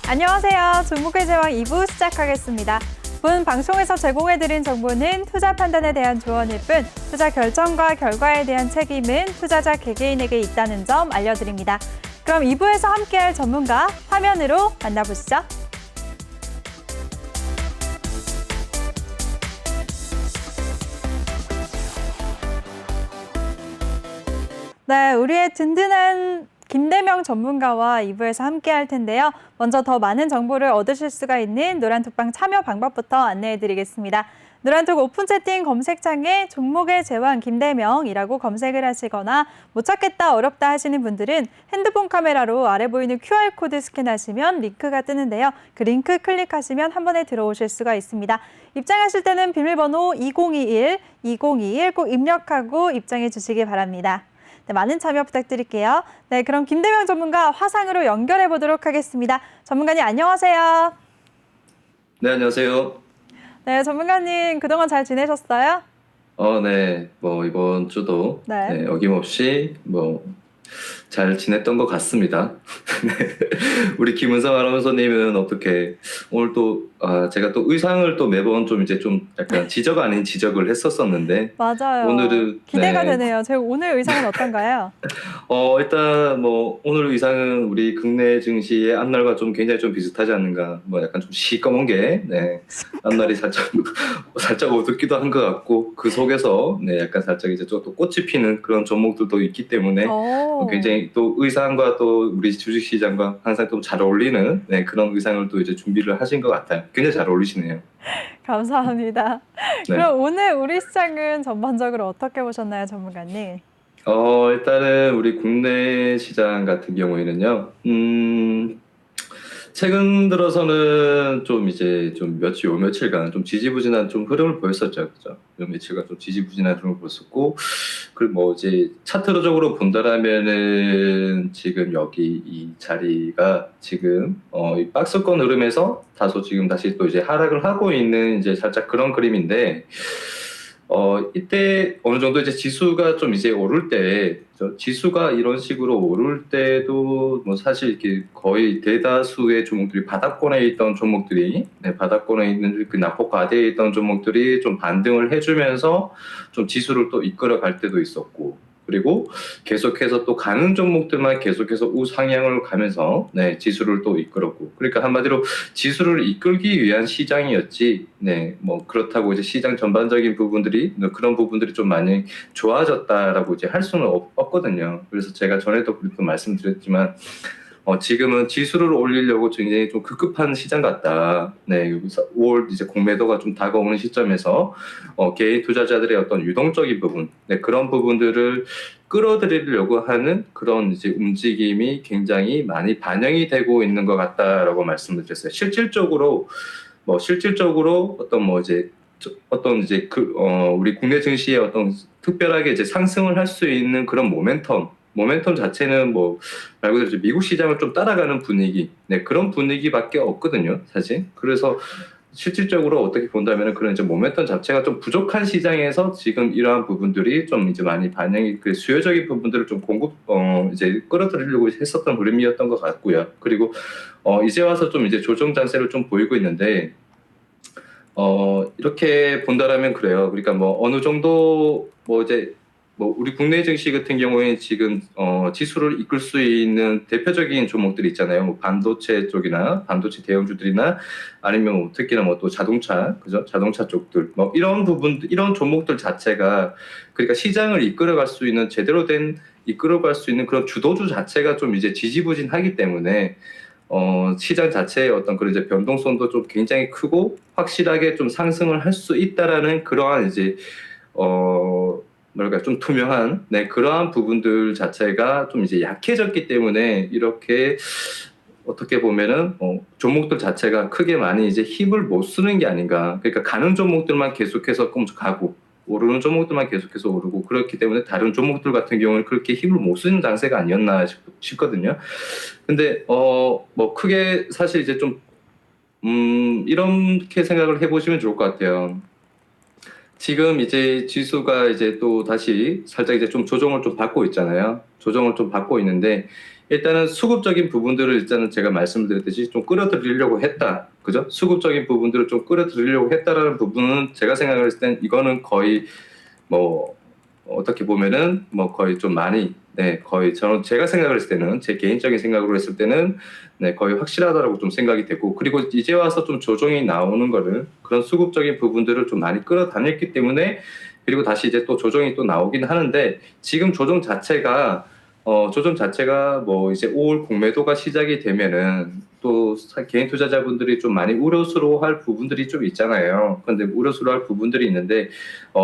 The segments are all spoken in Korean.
안녕하세요. 종목의 제왕 2부 시작하겠습니다. 본 방송에서 제공해드린 정보는 투자 판단에 대한 조언일 뿐 투자 결정과 결과에 대한 책임은 투자자 개개인에게 있다는 점 알려드립니다. 그럼 2부에서 함께할 전문가 화면으로 만나보시죠. 네, 우리의 든든한 김대명 전문가와 2부에서 함께 할 텐데요. 먼저 더 많은 정보를 얻으실 수가 있는 노란톡방 참여 방법부터 안내해 드리겠습니다. 노란톡 오픈 채팅 검색창에 종목의 제왕 김대명이라고 검색을 하시거나 못 찾겠다 어렵다 하시는 분들은 핸드폰 카메라로 아래 보이는 QR코드 스캔하시면 링크가 뜨는데요. 그 링크 클릭하시면 한 번에 들어오실 수가 있습니다. 입장하실 때는 비밀번호 2021 꼭 입력하고 입장해 주시기 바랍니다. 네, 많은 참여 부탁드릴게요. 네, 그럼 김대명 전문가 화상으로 연결해 보도록 하겠습니다. 전문가님 안녕하세요. 네, 안녕하세요. 네, 전문가님 그동안 잘 지내셨어요? 네. 이번 주도 네. 어김없이 잘 지냈던 것 같습니다. 네. 우리 김은성 아나운서님은 어떻게 오늘 또 제가 또 의상을 또 매번 좀 약간 지적 아닌 지적을 했었었는데 맞아요. 오늘은 기대가 되네요. 제가 오늘 의상은 어떤가요? 일단 오늘 의상은 우리 국내 증시의 앞날과 좀 굉장히 좀 비슷하지 않는가. 약간 좀 시꺼먼 게 앞날이 살짝 어둡기도 한 것 같고 그 속에서 약간 살짝 이제 좀 또 꽃이 피는 그런 종목들도 있기 때문에 굉장히 또 의상과 또 우리 주식시장과 항상 좀 잘 어울리는 그런 의상을 또 이제 준비를 하신 것 같아요. 굉장히 잘 어울리시네요. 감사합니다. 네. 그럼 오늘 우리 시장은 전반적으로 어떻게 보셨나요, 전문가님? 일단은 우리 국내 시장 같은 경우에는요, 최근 들어서는 좀 이제 좀 며칠간 좀 지지부진한 좀 흐름을 보였었죠. 그죠? 요 며칠간 좀 지지부진한 흐름을 보였었고, 그리고 이제 차트적으로 본다라면은 지금 여기 이 자리가 지금, 이 박스권 흐름에서 다소 지금 다시 또 이제 하락을 하고 있는 이제 살짝 그런 그림인데, 이때 어느 정도 이제 지수가 좀 이제 오를 때, 지수가 이런 식으로 오를 때도 사실 이렇게 거의 대다수의 종목들이 바닥권에 있던 종목들이, 바닥권에 있는 그 낙폭 과대에 있던 종목들이 좀 반등을 해주면서 좀 지수를 또 이끌어 갈 때도 있었고, 그리고 계속해서 또 가는 종목들만 계속해서 우상향을 가면서 지수를 또 이끌었고, 그러니까 한마디로 지수를 이끌기 위한 시장이었지. 그렇다고 이제 시장 전반적인 부분들이 그런 부분들이 좀 많이 좋아졌다라고 이제 할 수는 없거든요. 그래서 제가 전에도 그렇게 말씀드렸지만 지금은 지수를 올리려고 굉장히 좀 급급한 시장 같다. 여기서 5월 이제 공매도가 좀 다가오는 시점에서 개인 투자자들의 어떤 유동적인 부분, 그런 부분들을 끌어들이려고 하는 그런 이제 움직임이 굉장히 많이 반영이 되고 있는 것 같다라고 말씀을 드렸어요. 실질적으로 어떤 이제 우리 국내 증시의 어떤 특별하게 이제 상승을 할 수 있는 그런 모멘텀 자체는 말 그대로 이제 미국 시장을 좀 따라가는 분위기, 그런 분위기밖에 없거든요, 사실. 그래서 실질적으로 어떻게 본다면 그런 이제 모멘텀 자체가 좀 부족한 시장에서 지금 이러한 부분들이 좀 이제 많이 반영이 그 수요적인 부분들을 좀 이제 끌어들이려고 했었던 흐름이었던 것 같고요. 그리고 이제 와서 좀 이제 조정 장세를 좀 보이고 있는데. 이렇게 본다라면 그래요. 그러니까 어느 정도 우리 국내 증시 같은 경우에 지금 지수를 이끌 수 있는 대표적인 종목들이 있잖아요. 반도체 쪽이나 반도체 대형주들이나 아니면 특히나 또 자동차, 그죠? 자동차 쪽들 이런 부분, 이런 종목들 자체가 그러니까 시장을 이끌어갈 수 있는 이끌어갈 수 있는 그런 주도주 자체가 좀 이제 지지부진하기 때문에. 시장 자체의 어떤 그런 이제 변동성도 좀 굉장히 크고 확실하게 좀 상승을 할 수 있다라는 그러한 이제 좀 투명한 그러한 부분들 자체가 좀 이제 약해졌기 때문에 이렇게 어떻게 보면은 종목들 자체가 크게 많이 이제 힘을 못 쓰는 게 아닌가. 그러니까 가는 종목들만 계속해서 가고 오르는 종목들만 계속해서 오르고 그렇기 때문에 다른 종목들 같은 경우는 그렇게 힘을 못 쓰는 장세가 아니었나 싶거든요. 근데 크게 사실 이제 좀 이렇게 생각을 해보시면 좋을 것 같아요. 지금 이제 지수가 이제 또 다시 살짝 이제 좀 조정을 좀 받고 있잖아요. 조정을 좀 받고 있는데 일단은 수급적인 부분들을 일단은 제가 말씀을 드렸듯이 좀 끌어들이려고 했다. 그죠? 수급적인 부분들을 좀 끌어들이려고 했다라는 부분은 제가 생각했을 땐 이거는 거의 뭐 어떻게 보면은 뭐 거의 좀 많이 거의 저는 제가 생각을 했을 때는 제 개인적인 생각으로 했을 때는 거의 확실하다라고 좀 생각이 되고 그리고 이제 와서 좀 조정이 나오는 거를 그런 수급적인 부분들을 좀 많이 끌어다녔기 때문에 그리고 다시 이제 또 조정이 또 나오긴 하는데 지금 조정 자체가 뭐 이제 5월 공매도가 시작이 되면은 또 개인 투자자분들이 좀 많이 우려스러워할 부분들이 좀 있잖아요. 그런데 우려스러워할 부분들이 있는데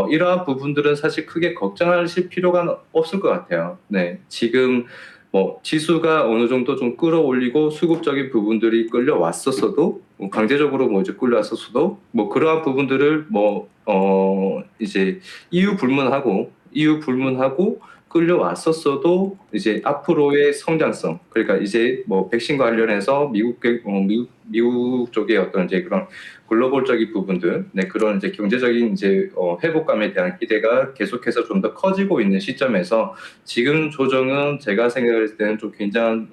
이러한 부분들은 사실 크게 걱정하실 필요가 없을 것 같아요. 네, 지금 뭐 지수가 어느 정도 좀 끌어올리고 수급적인 부분들이 끌려왔었어도 강제적으로 뭐 이제 끌려왔었어도 뭐 그러한 부분들을 뭐 이제 이유 불문하고 끌려왔었어도 이제 앞으로의 성장성 그러니까 이제 뭐 백신 관련해서 미국 쪽의 어떤 이제 그런 글로벌적인 부분들 그런 이제 경제적인 이제 회복감에 대한 기대가 계속해서 좀 더 커지고 있는 시점에서 지금 조정은 제가 생각할 때는 좀 굉장히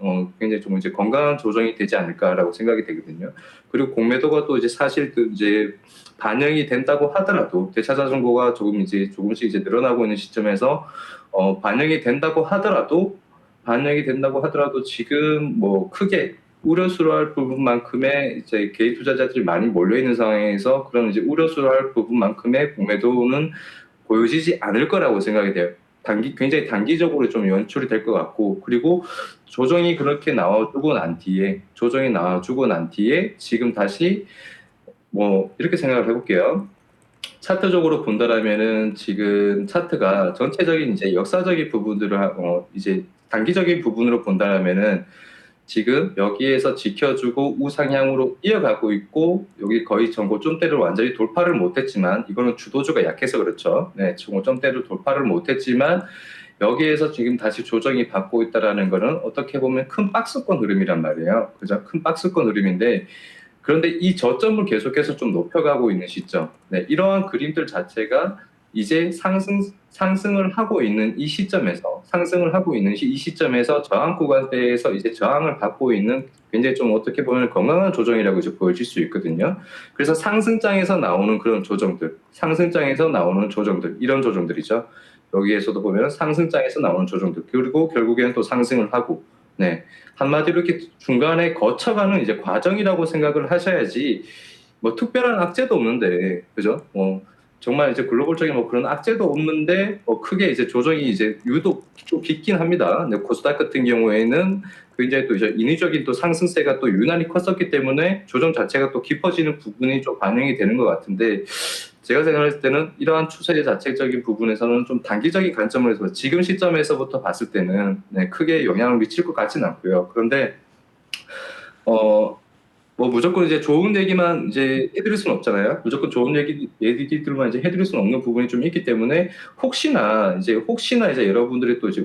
좀 이제 건강한 조정이 되지 않을까라고 생각이 되거든요. 그리고 공매도가 또 이제 사실 그 이제 반영이 된다고 하더라도 대차자 정보가 조금씩 이제 늘어나고 있는 시점에서 반영이 된다고 하더라도 지금 뭐 크게 우려스러워할 부분만큼의 이제 개인 투자자들이 많이 몰려 있는 상황에서 그런 이제 우려스러워할 부분만큼의 공매도는 보여지지 않을 거라고 생각이 돼요. 굉장히 단기적으로 좀 연출이 될 것 같고 그리고 조정이 나와주고 난 뒤에 지금 다시 뭐 이렇게 생각을 해볼게요. 차트적으로 본다라면은 지금 차트가 전체적인 이제 역사적인 부분들을 이제 단기적인 부분으로 본다라면은 지금 여기에서 지켜주고 우상향으로 이어가고 있고 여기 거의 전고점대를 완전히 돌파를 못했지만 이거는 주도주가 약해서 그렇죠. 네, 전고점대를 돌파를 못했지만 여기에서 지금 다시 조정이 받고 있다라는 거는 어떻게 보면 큰 박스권 흐름이란 말이에요. 그죠? 큰 박스권 흐름인데 그런데 이 저점을 계속해서 좀 높여가고 있는 시점. 네, 이러한 그림들 자체가 이제 상승을 하고 있는 이 시점에서 저항 구간대에서 이제 저항을 받고 있는 굉장히 좀 어떻게 보면 건강한 조정이라고 이제 보여질 수 있거든요. 그래서 상승장에서 나오는 그런 조정들, 이런 조정들이죠. 여기에서도 보면 상승장에서 나오는 조정들, 그리고 결국에는 또 상승을 하고, 네. 한마디로 이렇게 중간에 거쳐가는 이제 과정이라고 생각을 하셔야지 뭐 특별한 악재도 없는데 그죠? 정말 이제 글로벌적인 뭐 그런 악재도 없는데 크게 이제 조정이 이제 유독 좀 깊긴 합니다. 근데 코스닥 같은 경우에는 굉장히 또 이제 인위적인 또 상승세가 또 유난히 컸었기 때문에 조정 자체가 또 깊어지는 부분이 좀 반영이 되는 것 같은데 제가 생각했을 때는 이러한 추세 자체적인 부분에서는 좀 단기적인 관점으로 해서 지금 시점에서부터 봤을 때는 크게 영향을 미칠 것 같지는 않고요. 그런데 뭐 무조건 이제 좋은 얘기만 이제 해드릴 수는 없잖아요. 무조건 좋은 얘기들만 이제 해드릴 수는 없는 부분이 좀 있기 때문에 혹시나 이제 여러분들이 또 이제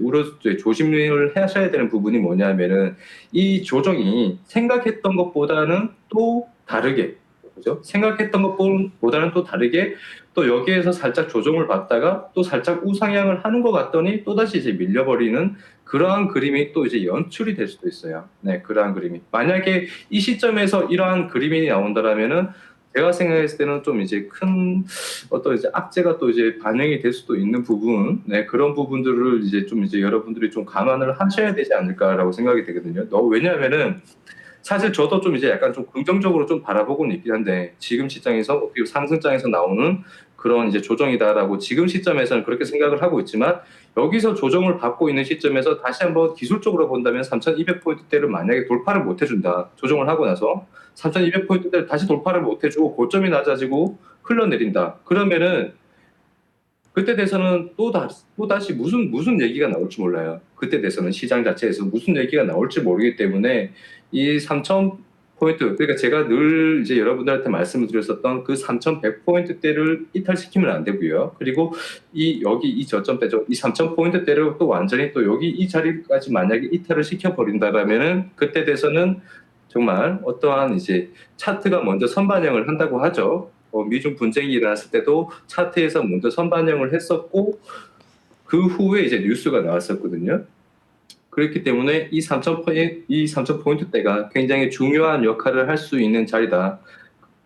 조심을 하셔야 되는 부분이 뭐냐면은 이 조정이 생각했던 것보다는 또 다르게 그죠? 생각했던 것보다는 또 다르게 또 여기에서 살짝 조정을 받다가 또 살짝 우상향을 하는 것 같더니 또다시 이제 밀려버리는 그러한 그림이 또 이제 연출이 될 수도 있어요. 네, 그러한 그림이. 만약에 이 시점에서 이러한 그림이 나온다라면은 제가 생각했을 때는 좀 이제 큰 어떤 이제 악재가 또 이제 반영이 될 수도 있는 부분, 그런 부분들을 이제 좀 이제 여러분들이 좀 감안을 하셔야 되지 않을까라고 생각이 되거든요. 왜냐하면은 사실 저도 좀 이제 약간 좀 긍정적으로 좀 바라보고는 있긴 한데 지금 시장에서 어떻게 상승장에서 나오는 그런 이제 조정이다라고 지금 시점에서는 그렇게 생각을 하고 있지만 여기서 조정을 받고 있는 시점에서 다시 한번 기술적으로 본다면 3,200포인트대를 만약에 돌파를 못 해준다. 조정을 하고 나서 3,200포인트대를 다시 돌파를 못 해주고 고점이 낮아지고 흘러내린다. 그러면은 그때 돼서는 또다시 무슨 얘기가 나올지 몰라요. 그때 돼서는 시장 자체에서 무슨 얘기가 나올지 모르기 때문에 이 3,000포인트, 그러니까 제가 늘 이제 여러분들한테 말씀을 드렸었던 그 3,100포인트대를 이탈시키면 안 되고요. 그리고 여기 이 저점대죠. 이 3,000포인트대를 또 완전히 또 여기 이 자리까지 만약에 이탈을 시켜버린다라면은 그때 돼서는 정말 어떠한 이제 차트가 먼저 선반영을 한다고 하죠. 미중 분쟁이 일어났을 때도 차트에서 먼저 선반영을 했었고 그 후에 이제 뉴스가 나왔었거든요. 그렇기 때문에 이 3,000포인트대가 굉장히 중요한 역할을 할 수 있는 자리다.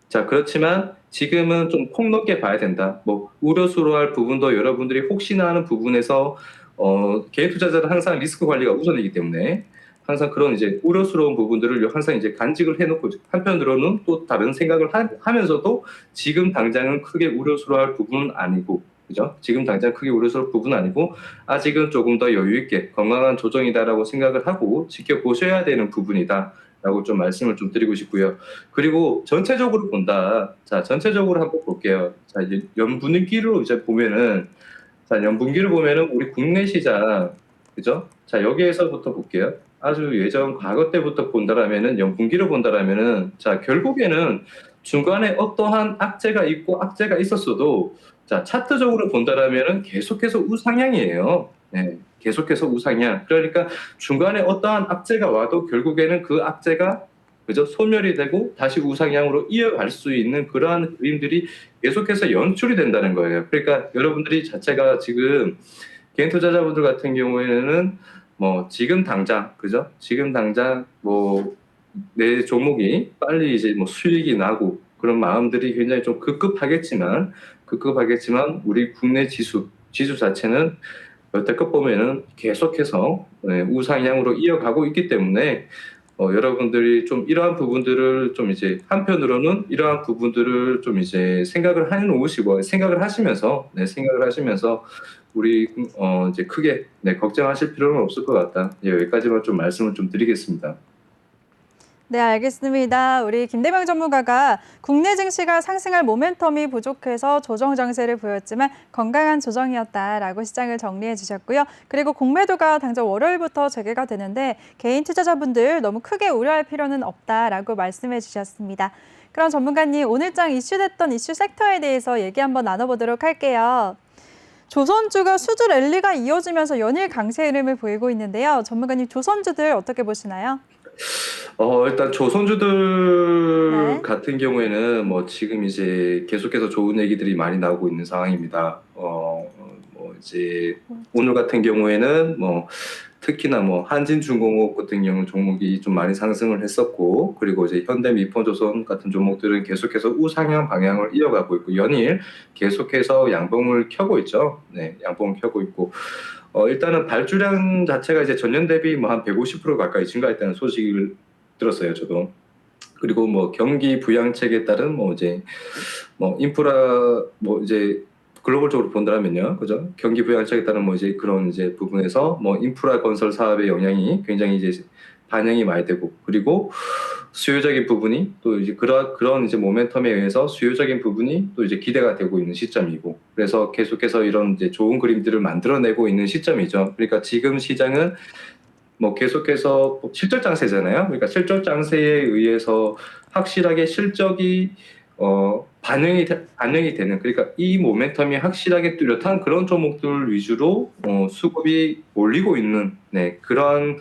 자, 그렇지만 지금은 좀 폭넓게 봐야 된다. 뭐 우려스러워할 부분도 여러분들이 혹시나 하는 부분에서 개인 투자자는 항상 리스크 관리가 우선이기 때문에 항상 그런 이제 우려스러운 부분들을 항상 이제 간직을 해놓고 한편으로는 또 다른 생각을 하면서도 지금 당장은 크게 우려스러워할 부분은 아니고, 그죠? 지금 당장 크게 우려스러울 부분은 아니고 아직은 조금 더 여유 있게 건강한 조정이다라고 생각을 하고 지켜보셔야 되는 부분이다라고 좀 말씀을 좀 드리고 싶고요. 그리고 전체적으로 본다. 자, 전체적으로 한번 볼게요. 자, 이제 연분기로 이제 보면은, 자, 연분기를 보면은 우리 국내 시장, 그죠? 자, 여기에서부터 볼게요. 아주 예전 과거 때부터 본다라면은, 연분기로 본다라면은, 자, 결국에는 중간에 어떠한 악재가 있고 악재가 있었어도, 자, 차트적으로 본다라면은 계속해서 우상향이에요. 네, 계속해서 우상향. 그러니까 중간에 어떠한 악재가 와도 결국에는 그 악재가, 그죠? 소멸이 되고 다시 우상향으로 이어갈 수 있는 그러한 그림들이 계속해서 연출이 된다는 거예요. 그러니까 여러분들이 자체가 지금 개인 투자자분들 같은 경우에는 뭐 지금 당장, 그죠? 지금 당장 뭐 내 종목이 빨리 이제 뭐 수익이 나고 그런 마음들이 굉장히 좀 급급하겠지만 우리 국내 지수 자체는 여태껏 보면은 계속해서 우상향으로 이어가고 있기 때문에 여러분들이 좀 이러한 부분들을 좀 이제 한편으로는 이러한 부분들을 좀 이제 생각을 해놓으시고 생각을 하시면서 우리 이제 크게 걱정하실 필요는 없을 것 같다. 여기까지만 좀 말씀을 좀 드리겠습니다. 네, 알겠습니다. 우리 김대명 전문가가 국내 증시가 상승할 모멘텀이 부족해서 조정 장세를 보였지만 건강한 조정이었다라고 시장을 정리해 주셨고요. 그리고 공매도가 당장 월요일부터 재개가 되는데 개인 투자자분들 너무 크게 우려할 필요는 없다라고 말씀해 주셨습니다. 그럼 전문가님, 오늘장 이슈됐던 이슈 섹터에 대해서 얘기 한번 나눠보도록 할게요. 조선주가 수주 랠리가 이어지면서 연일 강세 흐름을 보이고 있는데요. 전문가님, 조선주들 어떻게 보시나요? 일단 조선주들 네. 같은 경우에는 뭐 지금 이제 계속해서 좋은 얘기들이 많이 나오고 있는 상황입니다. 뭐 이제 오늘 같은 경우에는 뭐 특히나 뭐 한진중공업 같은 경우 종목이 좀 많이 상승을 했었고, 그리고 이제 현대미포조선 같은 종목들은 계속해서 우상향 방향을 이어가고 있고 연일 계속해서 양봉을 켜고 있죠. 네, 양봉을 켜고 있고. 일단은 발주량 자체가 이제 전년 대비 뭐 한 150% 가까이 증가했다는 소식을 들었어요, 저도. 그리고 뭐 경기 부양책에 따른 뭐 이제 뭐 인프라 뭐 이제 글로벌적으로 본다면요, 그죠? 경기 부양책에 따른 뭐 이제 그런 이제 부분에서 뭐 인프라 건설 사업의 영향이 굉장히 이제 반영이 많이 되고, 그리고 수요적인 부분이 또 이제 그런 이제 모멘텀에 의해서 수요적인 부분이 또 이제 기대가 되고 있는 시점이고, 그래서 계속해서 이런 이제 좋은 그림들을 만들어내고 있는 시점이죠. 그러니까 지금 시장은 뭐 계속해서 실적 장세잖아요. 그러니까 실적 장세에 의해서 확실하게 실적이 반영이 되는, 그러니까 이 모멘텀이 확실하게 뚜렷한 그런 종목들 위주로 수급이 몰리고 있는 그런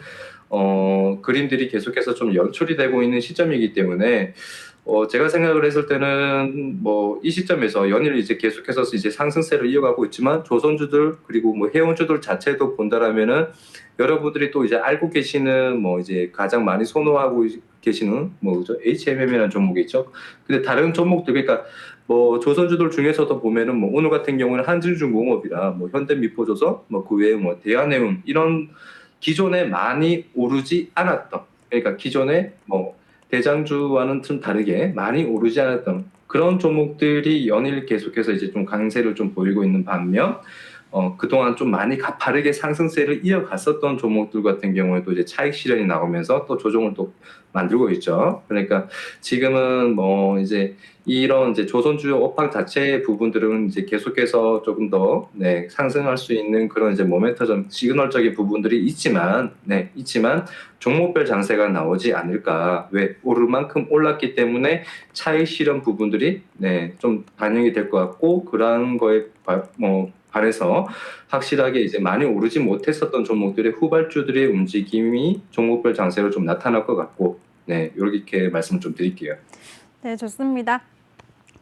그림들이 계속해서 좀 연출이 되고 있는 시점이기 때문에 제가 생각을 했을 때는 뭐 이 시점에서 연일 이제 계속해서 이제 상승세를 이어가고 있지만 조선주들 그리고 뭐 해운주들 자체도 본다라면은 여러분들이 또 이제 알고 계시는 뭐 이제 가장 많이 선호하고 계시는 뭐 그죠? HMM이라는 종목이 있죠. 근데 다른 종목들, 그러니까 뭐 조선주들 중에서도 보면은 뭐 오늘 같은 경우는 한진중공업이라 뭐 현대미포조선 뭐 그 외에 뭐 대한해운 이런 기존에 많이 오르지 않았던, 그러니까 기존에 뭐 대장주와는 좀 다르게 많이 오르지 않았던 그런 종목들이 연일 계속해서 이제 좀 강세를 좀 보이고 있는 반면 그동안 좀 많이 가파르게 상승세를 이어갔었던 종목들 같은 경우에도 이제 차익 실현이 나오면서 또 조정을 또 만들고 있죠. 그러니까 지금은 뭐 이제 이런 이제 조선주 업황 자체의 부분들은 이제 계속해서 조금 더 상승할 수 있는 그런 이제 모멘텀 시그널적인 부분들이 있지만 종목별 장세가 나오지 않을까. 왜? 오를 만큼 올랐기 때문에 차익 실현 부분들이 좀 반영이 될 것 같고, 그러한 거에 반해서 확실하게 이제 많이 오르지 못했었던 종목들의 후발주들의 움직임이 종목별 장세로 좀 나타날 것 같고, 이렇게 말씀을 좀 드릴게요. 네, 좋습니다.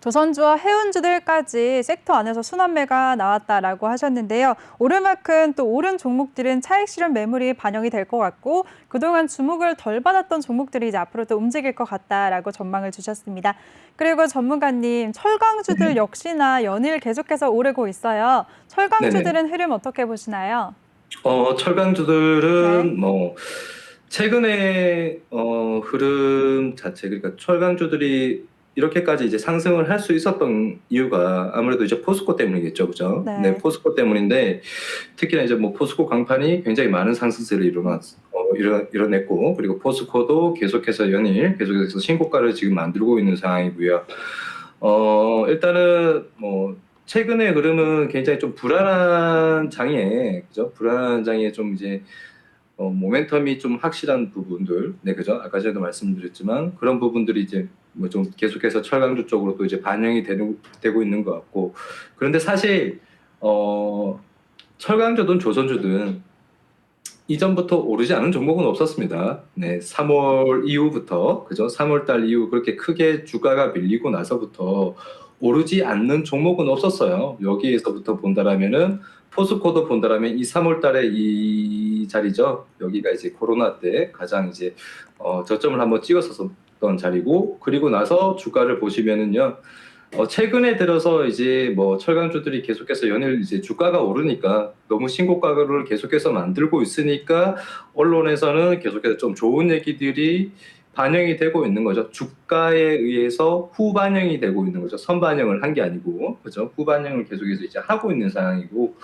조선주와 해운주들까지 섹터 안에서 순환매가 나왔다라고 하셨는데요. 오를 만큼 또 오른 종목들은 차익 실현 매물이 반영이 될 것 같고 그동안 주목을 덜 받았던 종목들이 이제 앞으로 또 움직일 것 같다라고 전망을 주셨습니다. 그리고 전문가님, 철강주들 역시나 연일 계속해서 오르고 있어요. 철강주들은 흐름 어떻게 보시나요? 철강주들은 네. 뭐 최근에 흐름 자체 그러니까 철강주들이 이렇게까지 이제 상승을 할 수 있었던 이유가 아무래도 이제 포스코 때문이겠죠, 그죠? 네, 네. 포스코 때문인데 특히나 이제 뭐 포스코 강판이 굉장히 많은 상승세를 이뤄냈고 그리고 포스코도 계속해서 연일 계속해서 신고가를 지금 만들고 있는 상황이고요. 일단은 뭐 최근의 흐름은 굉장히 좀 불안한 장에, 그죠? 불안한 장에 좀 이제 모멘텀이 좀 확실한 부분들, 네, 그죠? 아까 전에도 말씀드렸지만 그런 부분들이 이제 뭐 좀 계속해서 철강주 쪽으로 또 이제 반영이 되고 있는 것 같고, 그런데 사실 철강주든 조선주든 이전부터 오르지 않은 종목은 없었습니다. 네, 3월 이후부터, 그죠? 3월 달 이후 그렇게 크게 주가가 밀리고 나서부터 오르지 않는 종목은 없었어요. 여기에서부터 본다라면은 포스코도 본다라면 이 3월 달에 이 자리죠. 여기가 이제 코로나 때 가장 이제 저점을 한번 찍었었던 자리고, 그리고 나서 주가를 보시면은요. 최근에 들어서 이제 뭐 철강주들이 계속해서 연일 이제 주가가 오르니까 너무 신고가를 계속해서 만들고 있으니까 언론에서는 계속해서 좀 좋은 얘기들이 반영이 되고 있는 거죠. 주가에 의해서 후반영이 되고 있는 거죠. 선반영을 한 게 아니고, 그죠? 후반영을 계속해서 이제 하고 있는 상황이고,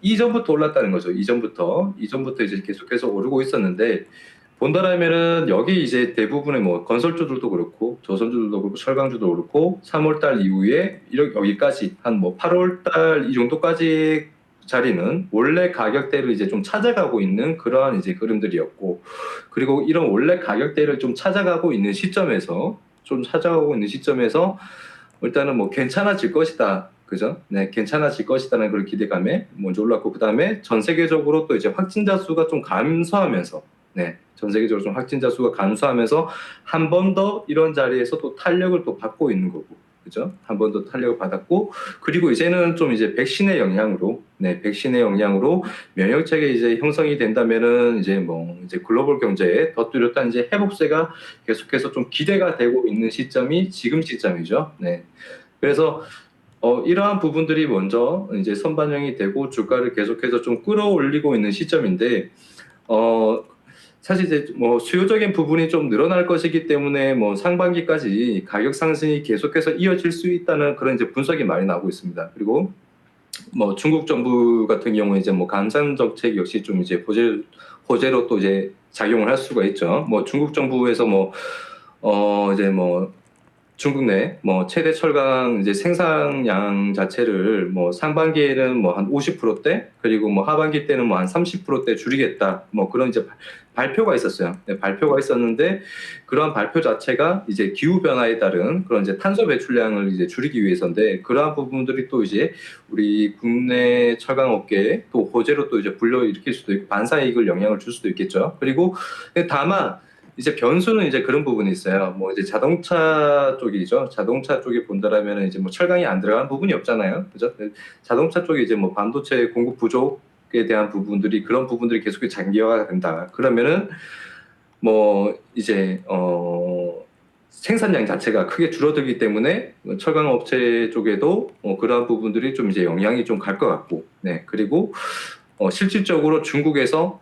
이전부터 올랐다는 거죠. 이전부터 이제 계속해서 오르고 있었는데, 본다라면은 여기 이제 대부분의 뭐 건설주들도 그렇고 조선주들도 그렇고 철강주도 그렇고 3월달 이후에 여기까지 한 뭐 8월달 이 정도까지 자리는 원래 가격대를 이제 좀 찾아가고 있는 그러한 이제 흐름들이었고, 그리고 이런 원래 가격대를 좀 찾아가고 있는 시점에서 일단은 뭐 괜찮아질 것이다. 그죠? 네, 괜찮아질 것이다는 그런 기대감에 먼저 올랐고, 그 다음에 전 세계적으로 또 이제 확진자 수가 좀 감소하면서, 네, 전 세계적으로 좀 확진자 수가 감소하면서 한 번 더 이런 자리에서 또 탄력을 또 받고 있는 거고, 그죠? 한 번 더 탄력을 받았고, 그리고 이제는 좀 이제 백신의 영향으로, 네, 백신의 영향으로 면역체계 이제 형성이 된다면은 이제 뭐 이제 글로벌 경제에 더 뚜렷한 이제 회복세가 계속해서 좀 기대가 되고 있는 시점이 지금 시점이죠. 네. 그래서 이러한 부분들이 먼저 이제 선반영이 되고 주가를 계속해서 좀 끌어올리고 있는 시점인데, 사실 이제 뭐 수요적인 부분이 좀 늘어날 것이기 때문에 뭐 상반기까지 가격 상승이 계속해서 이어질 수 있다는 그런 이제 분석이 많이 나오고 있습니다. 그리고 뭐 중국 정부 같은 경우에 이제 뭐 감산 정책 역시 좀 이제 호재로 또 이제 작용을 할 수가 있죠. 뭐 중국 정부에서 뭐 이제 뭐 중국 내 뭐 최대 철강 이제 생산량 자체를 뭐 상반기에는 뭐 한 50%대, 그리고 뭐 하반기 때는 뭐 한 30%대 줄이겠다. 뭐 그런 이제 발표가 있었어요. 네, 발표가 있었는데 그러한 발표 자체가 이제 기후 변화에 따른 그런 이제 탄소 배출량을 이제 줄이기 위해서인데, 그러한 부분들이 또 이제 우리 국내 철강 업계에 또 호재로 또 이제 불러일으킬 수도 있고 반사이익을 영향을 줄 수도 있겠죠. 그리고 다만 이제 변수는 이제 그런 부분이 있어요. 뭐 이제 자동차 쪽이죠. 자동차 쪽에 본다라면 이제 뭐 철강이 안 들어간 부분이 없잖아요. 그죠? 자동차 쪽에 이제 뭐 반도체 공급 부족에 대한 부분들이, 그런 부분들이 계속 장기화가 된다. 그러면은 뭐 이제 생산량 자체가 크게 줄어들기 때문에 철강 업체 쪽에도 그러한 부분들이 좀 이제 영향이 좀 갈 것 같고, 네. 그리고 실질적으로 중국에서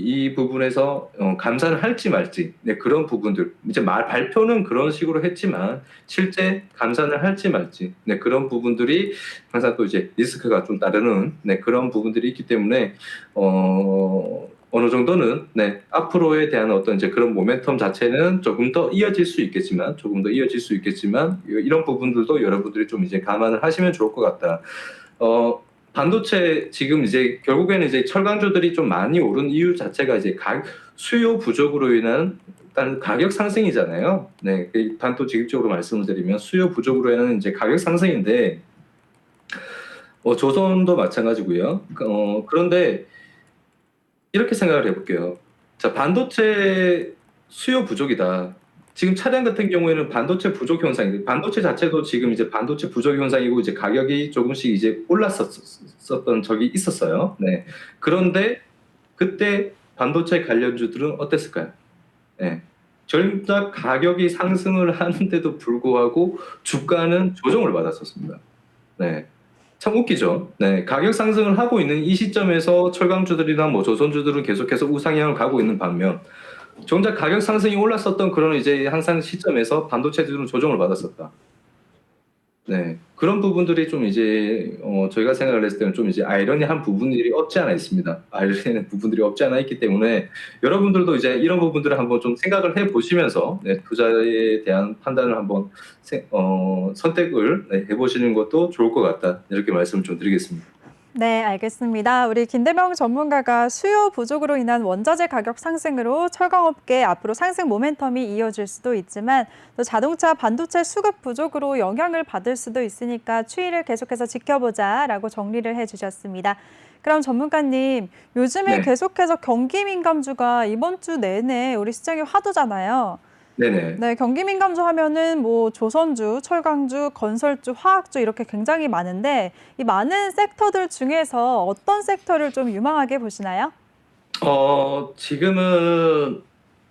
이 부분에서 감산을 할지 말지, 네, 그런 부분들 이제 발표는 그런 식으로 했지만 실제 감산을 할지 말지, 네, 그런 부분들이 항상 또 이제 리스크가 좀 따르는, 네, 그런 부분들이 있기 때문에 어느 정도는, 네, 앞으로에 대한 어떤 이제 그런 모멘텀 자체는 조금 더 이어질 수 있겠지만 이런 부분들도 여러분들이 좀 이제 감안을 하시면 좋을 것 같다. 반도체 지금 이제 결국에는 이제 철강주들이 좀 많이 오른 이유 자체가 이제 수요 부족으로 인한 일단 가격 상승이잖아요. 네, 단또 직접적으로 말씀을 드리면 수요 부족으로 인한 이제 가격 상승인데, 조선도 마찬가지고요. 그런데 이렇게 생각을 해볼게요. 자, 반도체 수요 부족이다. 지금 차량 같은 경우에는 반도체 부족 현상이, 반도체 자체도 지금 이제 반도체 부족 현상이고 이제 가격이 조금씩 이제 올랐었던 적이 있었어요. 네. 그런데 그때 반도체 관련주들은 어땠을까요? 네. 정작 가격이 상승을 하는데도 불구하고 주가는 조정을 받았었습니다. 네. 참 웃기죠. 네. 가격 상승을 하고 있는 이 시점에서 철강주들이나 뭐 조선주들은 계속해서 우상향을 가고 있는 반면 정작 가격 상승이 올랐었던 그런 이제 항상 시점에서 반도체들은 조정을 받았었다. 네. 그런 부분들이 좀 이제 저희가 생각을 했을 때는 좀 이제 아이러니한 부분들이 없지 않아 있습니다. 아이러니한 부분들이 없지 않아 있기 때문에 여러분들도 이제 이런 부분들을 한번 좀 생각을 해 보시면서 네, 투자에 대한 판단을 한번 선택을 네, 해보시는 것도 좋을 것 같다. 이렇게 말씀을 좀 드리겠습니다. 네, 알겠습니다. 우리 김대명 전문가가 수요 부족으로 인한 원자재 가격 상승으로 철강업계 앞으로 상승 모멘텀이 이어질 수도 있지만 또 자동차 반도체 수급 부족으로 영향을 받을 수도 있으니까 추이를 계속해서 지켜보자라고 정리를 해주셨습니다. 그럼 전문가님, 요즘에 네. 계속해서 경기 민감주가 이번 주 내내 우리 시장의 화두잖아요. 네네. 네, 경기 민감주 하면은 뭐 조선주, 철강주, 건설주, 화학주 이렇게 굉장히 많은데 이 많은 섹터들 중에서 어떤 섹터를 좀 유망하게 보시나요? 지금은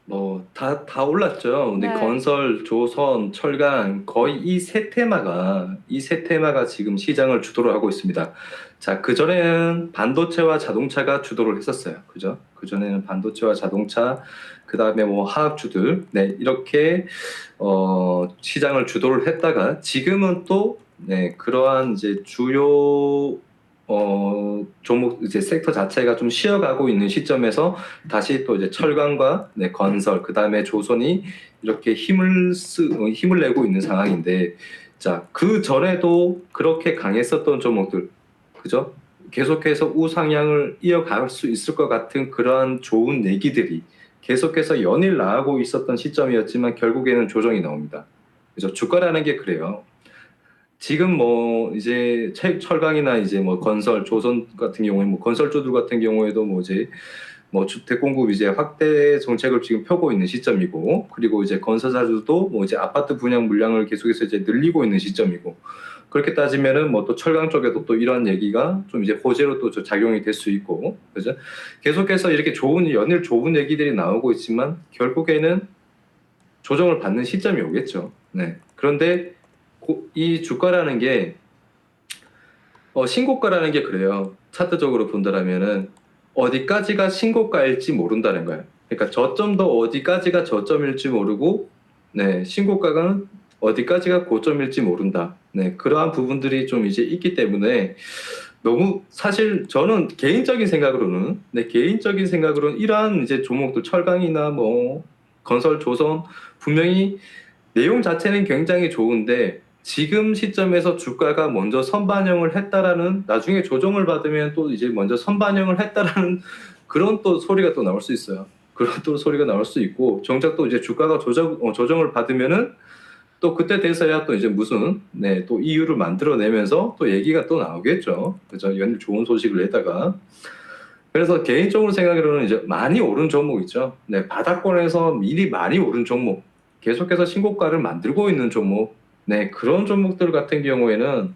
뭐 다 올랐죠. 근데 네. 건설, 조선, 철강 거의 이 세 테마가 지금 시장을 주도를 하고 있습니다. 자, 그전에는 반도체와 자동차가 주도를 했었어요. 그죠? 그전에는 반도체와 자동차, 그다음에 뭐 화학주들, 네, 이렇게 시장을 주도를 했다가 지금은 또 네, 그러한 이제 주요 종목 이제 섹터 자체가 좀 쉬어가고 있는 시점에서 다시 또 이제 철강과 네, 건설 그다음에 조선이 이렇게 힘을 내고 있는 상황인데 자, 그 전에도 그렇게 강했었던 종목들 그죠? 계속해서 우상향을 이어갈 수 있을 것 같은 그러한 좋은 얘기들이 계속해서 연일 나오고 있었던 시점이었지만 결국에는 조정이 나옵니다. 그죠? 주가라는 게 그래요. 지금 뭐 이제 철강이나 이제 뭐 건설, 조선 같은 경우에 뭐 건설주들 같은 경우에도 뭐 이제 뭐 주택 공급 이제 확대 정책을 지금 펴고 있는 시점이고 그리고 이제 건설사들도 뭐 이제 아파트 분양 물량을 계속해서 이제 늘리고 있는 시점이고 그렇게 따지면은 뭐 또 철강 쪽에도 또 이런 얘기가 좀 이제 호재로 또 작용이 될 수 있고 그죠? 계속해서 이렇게 연일 좋은 얘기들이 나오고 있지만 결국에는 조정을 받는 시점이 오겠죠. 네. 그런데 이 주가라는 게 신고가라는 게 그래요. 차트적으로 본다라면은 어디까지가 신고가일지 모른다는 거예요. 그러니까 저점도 어디까지가 저점일지 모르고, 네, 신고가는 어디까지가 고점일지 모른다. 네, 그러한 부분들이 좀 이제 있기 때문에 너무 사실 저는 개인적인 생각으로는 이러한 이제 종목들 철강이나 뭐 건설, 조선 분명히 내용 자체는 굉장히 좋은데 지금 시점에서 주가가 먼저 선반영을 했다라는 나중에 조정을 받으면 또 이제 먼저 선반영을 했다라는 그런 또 소리가 또 나올 수 있어요. 그런 또 소리가 나올 수 있고 정작 또 이제 주가가 조정을 받으면은 또 그때 돼서야 또 이제 무슨 네, 또 이유를 만들어내면서 또 얘기가 또 나오겠죠. 그죠? 연일 좋은 소식을 내다가 그래서 개인적으로 생각으로는 이제 많이 오른 종목 있죠. 네, 바닥권에서 미리 많이 오른 종목, 계속해서 신고가를 만들고 있는 종목, 네, 그런 종목들 같은 경우에는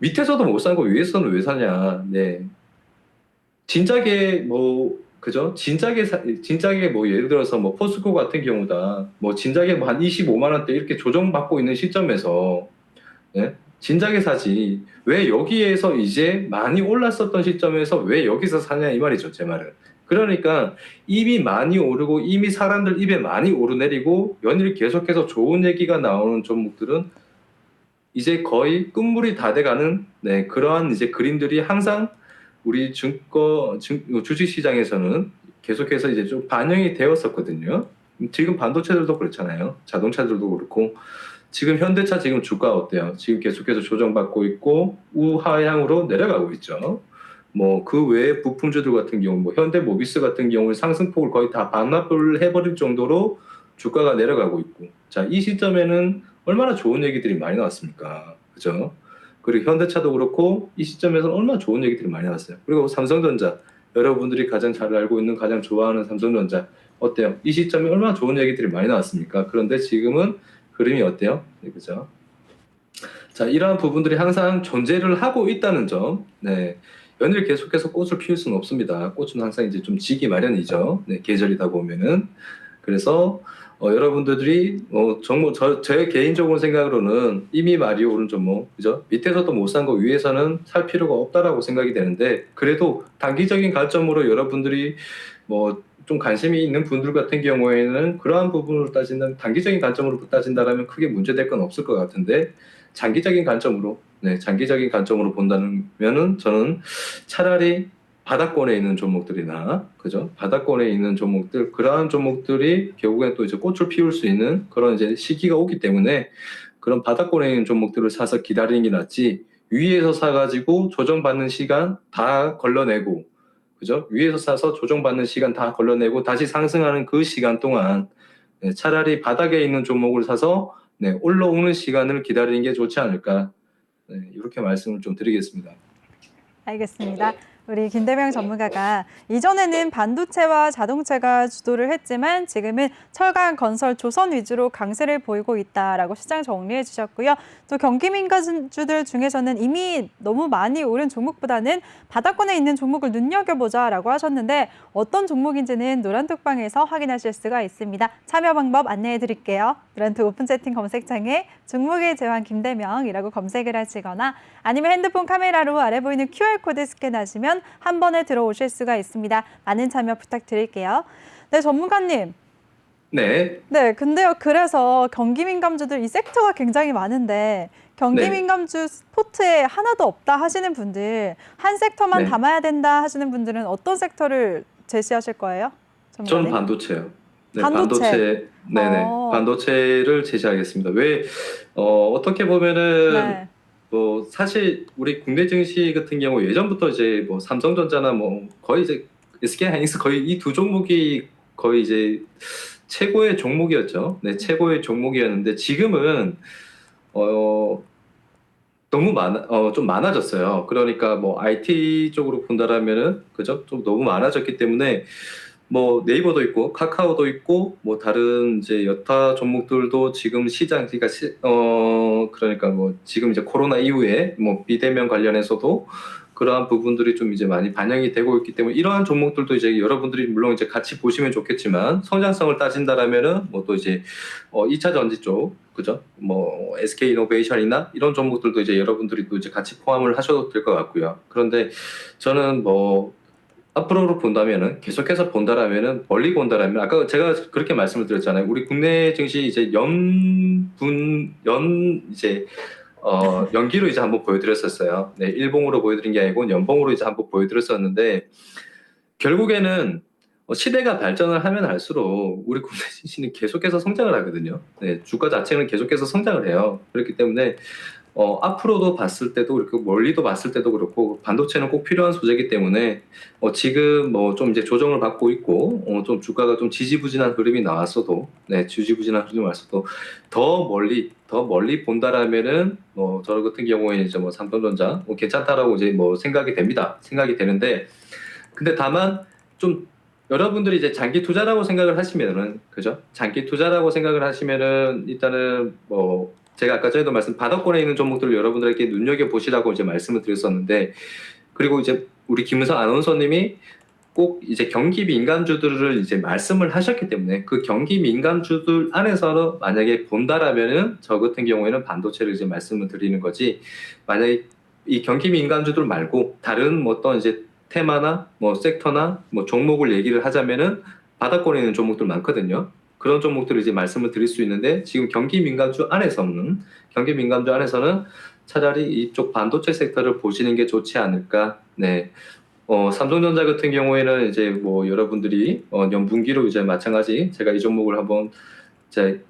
밑에서도 못 산 거 위에서는 왜 사냐, 네, 진작에 뭐 그죠? 진작에 뭐 예를 들어서 뭐 포스코 같은 경우다, 뭐 진작에 뭐 한 25만 원대 이렇게 조정받고 있는 시점에서 예? 진작에 사지. 왜 여기에서 이제 많이 올랐었던 시점에서 왜 여기서 사냐 이 말이죠, 제 말은. 그러니까 이미 많이 오르고 이미 사람들 입에 많이 오르내리고 연일 계속해서 좋은 얘기가 나오는 종목들은 이제 거의 끝물이 다 돼가는 네, 그러한 이제 그림들이 항상 우리 주식 시장에서는 계속해서 이제 좀 반영이 되었었거든요. 지금 반도체들도 그렇잖아요. 자동차들도 그렇고 지금 현대차 지금 주가 어때요? 지금 계속해서 조정받고 있고 우하향으로 내려가고 있죠. 뭐 그 외에 부품주들 같은 경우, 뭐 현대모비스 같은 경우는 상승폭을 거의 다 반납을 해버릴 정도로 주가가 내려가고 있고, 자, 이 시점에는 얼마나 좋은 얘기들이 많이 나왔습니까? 그죠? 그리고 현대차도 그렇고 이 시점에서는 얼마나 좋은 얘기들이 많이 나왔어요. 그리고 삼성전자, 여러분들이 가장 잘 알고 있는 가장 좋아하는 삼성전자 어때요? 이 시점에 얼마나 좋은 얘기들이 많이 나왔습니까? 그런데 지금은 흐름이 어때요? 네, 그죠? 자, 이러한 부분들이 항상 존재를 하고 있다는 점. 네. 연일 계속해서 꽃을 피울 수는 없습니다. 꽃은 항상 이제 좀 지기 마련이죠. 네, 계절이다 보면은. 그래서 여러분들이 정말 제 개인적으로 생각으로는 이미 말이 오른 종목, 그죠? 밑에서도 못 산 거 위에서는 살 필요가 없다라고 생각이 되는데, 그래도 단기적인 관점으로 여러분들이 뭐 좀 관심이 있는 분들 같은 경우에는 그러한 부분을 따진다면, 단기적인 관점으로 따진다라면 크게 문제될 건 없을 것 같은데, 장기적인 관점으로, 네, 장기적인 관점으로 본다면은 저는 차라리 바닥권에 있는 종목들이나, 그죠? 바닥권에 있는 종목들, 그러한 종목들이 결국엔 또 이제 꽃을 피울 수 있는 그런 이제 시기가 오기 때문에 그런 바닥권에 있는 종목들을 사서 기다리는 게 낫지, 위에서 사가지고 조정받는 시간 다 걸러내고, 그죠? 위에서 사서 조정받는 시간 다 걸러내고 다시 상승하는 그 시간 동안, 네, 차라리 바닥에 있는 종목을 사서, 네, 올라오는 시간을 기다리는 게 좋지 않을까. 네, 이렇게 말씀을 좀 드리겠습니다. 알겠습니다. 우리 김대명 전문가가 이전에는 반도체와 자동차가 주도를 했지만 지금은 철강, 건설, 조선 위주로 강세를 보이고 있다라고 시장 정리해 주셨고요. 또 경기 민감주들 중에서는 이미 너무 많이 오른 종목보다는 바닥권에 있는 종목을 눈여겨보자라고 하셨는데 어떤 종목인지는 노란톡방에서 확인하실 수가 있습니다. 참여 방법 안내해 드릴게요. 노란톡 오픈 채팅 검색창에 종목의 제왕 김대명이라고 검색을 하시거나 아니면 핸드폰 카메라로 아래 보이는 QR코드 스캔하시면 한 번에 들어오실 수가 있습니다. 많은 참여 부탁드릴게요. 네, 전문가님. 네. 네, 근데요, 그래서 경기 민감주들 이 섹터가 굉장히 많은데 경기 네. 민감주 스포트에 하나도 없다 하시는 분들, 한 섹터만 네. 담아야 된다 하시는 분들은 어떤 섹터를 제시하실 거예요? 저는 전문가님? 반도체요. 네, 반도체. 네네. 반도체를 제시하겠습니다. 왜, 어떻게 보면은, 네. 뭐, 사실, 우리 국내 증시 같은 경우 예전부터 이제 뭐, 삼성전자나 뭐, 거의 이제, SK 하이닉스 거의 이 두 종목이 거의 이제 최고의 종목이었죠. 네, 최고의 종목이었는데, 지금은, 어, 너무 좀 많아졌어요. 그러니까 뭐, IT 쪽으로 본다라면은, 그죠? 좀 너무 많아졌기 때문에, 뭐 네이버도 있고 카카오도 있고 뭐 다른 이제 여타 종목들도 지금 시장, 그러니까 그러니까 뭐 지금 이제 코로나 이후에 뭐 비대면 관련해서도 그러한 부분들이 좀 이제 많이 반영이 되고 있기 때문에 이러한 종목들도 이제 여러분들이 물론 이제 같이 보시면 좋겠지만, 성장성을 따진다라면은 뭐 또 이제 2차 전지 쪽, 그죠? 뭐 SK 이노베이션이나 이런 종목들도 이제 여러분들이 또 이제 같이 포함을 하셔도 될 것 같고요. 그런데 저는 뭐 앞으로로 본다면은, 계속해서 본다라면은, 멀리 본다라면, 아까 제가 그렇게 말씀을 드렸잖아요. 우리 국내 증시 이제 이제 연기로 이제 한번 보여드렸었어요. 네, 일봉으로 보여드린 게 아니고 연봉으로 이제 한번 보여드렸었는데, 결국에는 시대가 발전을 하면 할수록 우리 국내 증시는 계속해서 성장을 하거든요. 네, 주가 자체는 계속해서 성장을 해요. 그렇기 때문에 앞으로도 봤을 때도 그렇고 멀리도 봤을 때도 그렇고 반도체는 꼭 필요한 소재이기 때문에 지금 뭐 좀 이제 조정을 받고 있고 좀 주가가 좀 지지부진한 흐름이 나왔어도, 네, 지지부진한 흐름이 나왔어도 더 멀리 본다라면은 저 같은 경우에는 이제 뭐 삼성전자 괜찮다라고 이제 뭐 생각이 되는데, 근데 다만 좀 여러분들이 이제 장기 투자라고 생각을 하시면은, 그죠? 장기 투자라고 생각을 하시면은 일단은 뭐 제가 아까 전에도 바닥권에 있는 종목들을 여러분들에게 눈여겨 보시라고 이제 말씀을 드렸었는데, 그리고 이제 우리 김은성 아나운서님이 꼭 이제 경기 민감주들을 이제 말씀을 하셨기 때문에 그 경기 민감주들 안에서 만약에 본다라면은 저 같은 경우에는 반도체를 이제 말씀을 드리는 거지, 만약에 이 경기 민감주들 말고 다른 뭐 어떤 이제 테마나 뭐 섹터나 뭐 종목을 얘기를 하자면은 바닥권에 있는 종목들 많거든요. 그런 종목들을 이제 말씀을 드릴 수 있는데, 지금 경기 민감주 안에서는 차라리 이쪽 반도체 sek터를 보시는 게 좋지 않을까. 네. 삼성전자 같은 경우에는 이제 뭐 여러분들이 연분기로 이제 마찬가지, 제가 이 종목을 한번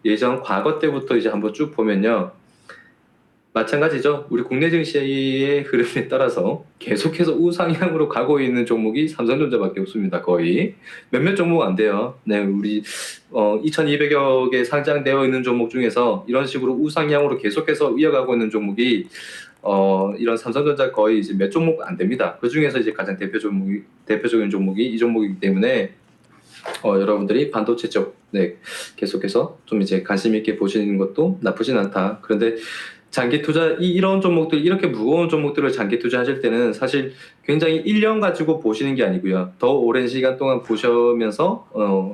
예전 과거 때부터 이제 한번 쭉 보면요. 마찬가지죠. 우리 국내 증시의 흐름에 따라서 계속해서 우상향으로 가고 있는 종목이 삼성전자밖에 없습니다. 거의 몇몇 종목 안 돼요. 네, 우리 2,200여 개 상장되어 있는 종목 중에서 이런 식으로 우상향으로 계속해서 이어가고 있는 종목이 이런 삼성전자 거의 이제 몇 종목 안 됩니다. 그 중에서 이제 가장 대표적인 종목이 이 종목이기 때문에 여러분들이 반도체 쪽, 네, 계속해서 좀 이제 관심 있게 보시는 것도 나쁘진 않다. 그런데 장기 투자, 이런 종목들, 이렇게 무거운 종목들을 장기 투자하실 때는 사실 굉장히 1년 가지고 보시는 게 아니고요. 더 오랜 시간 동안 보시면서,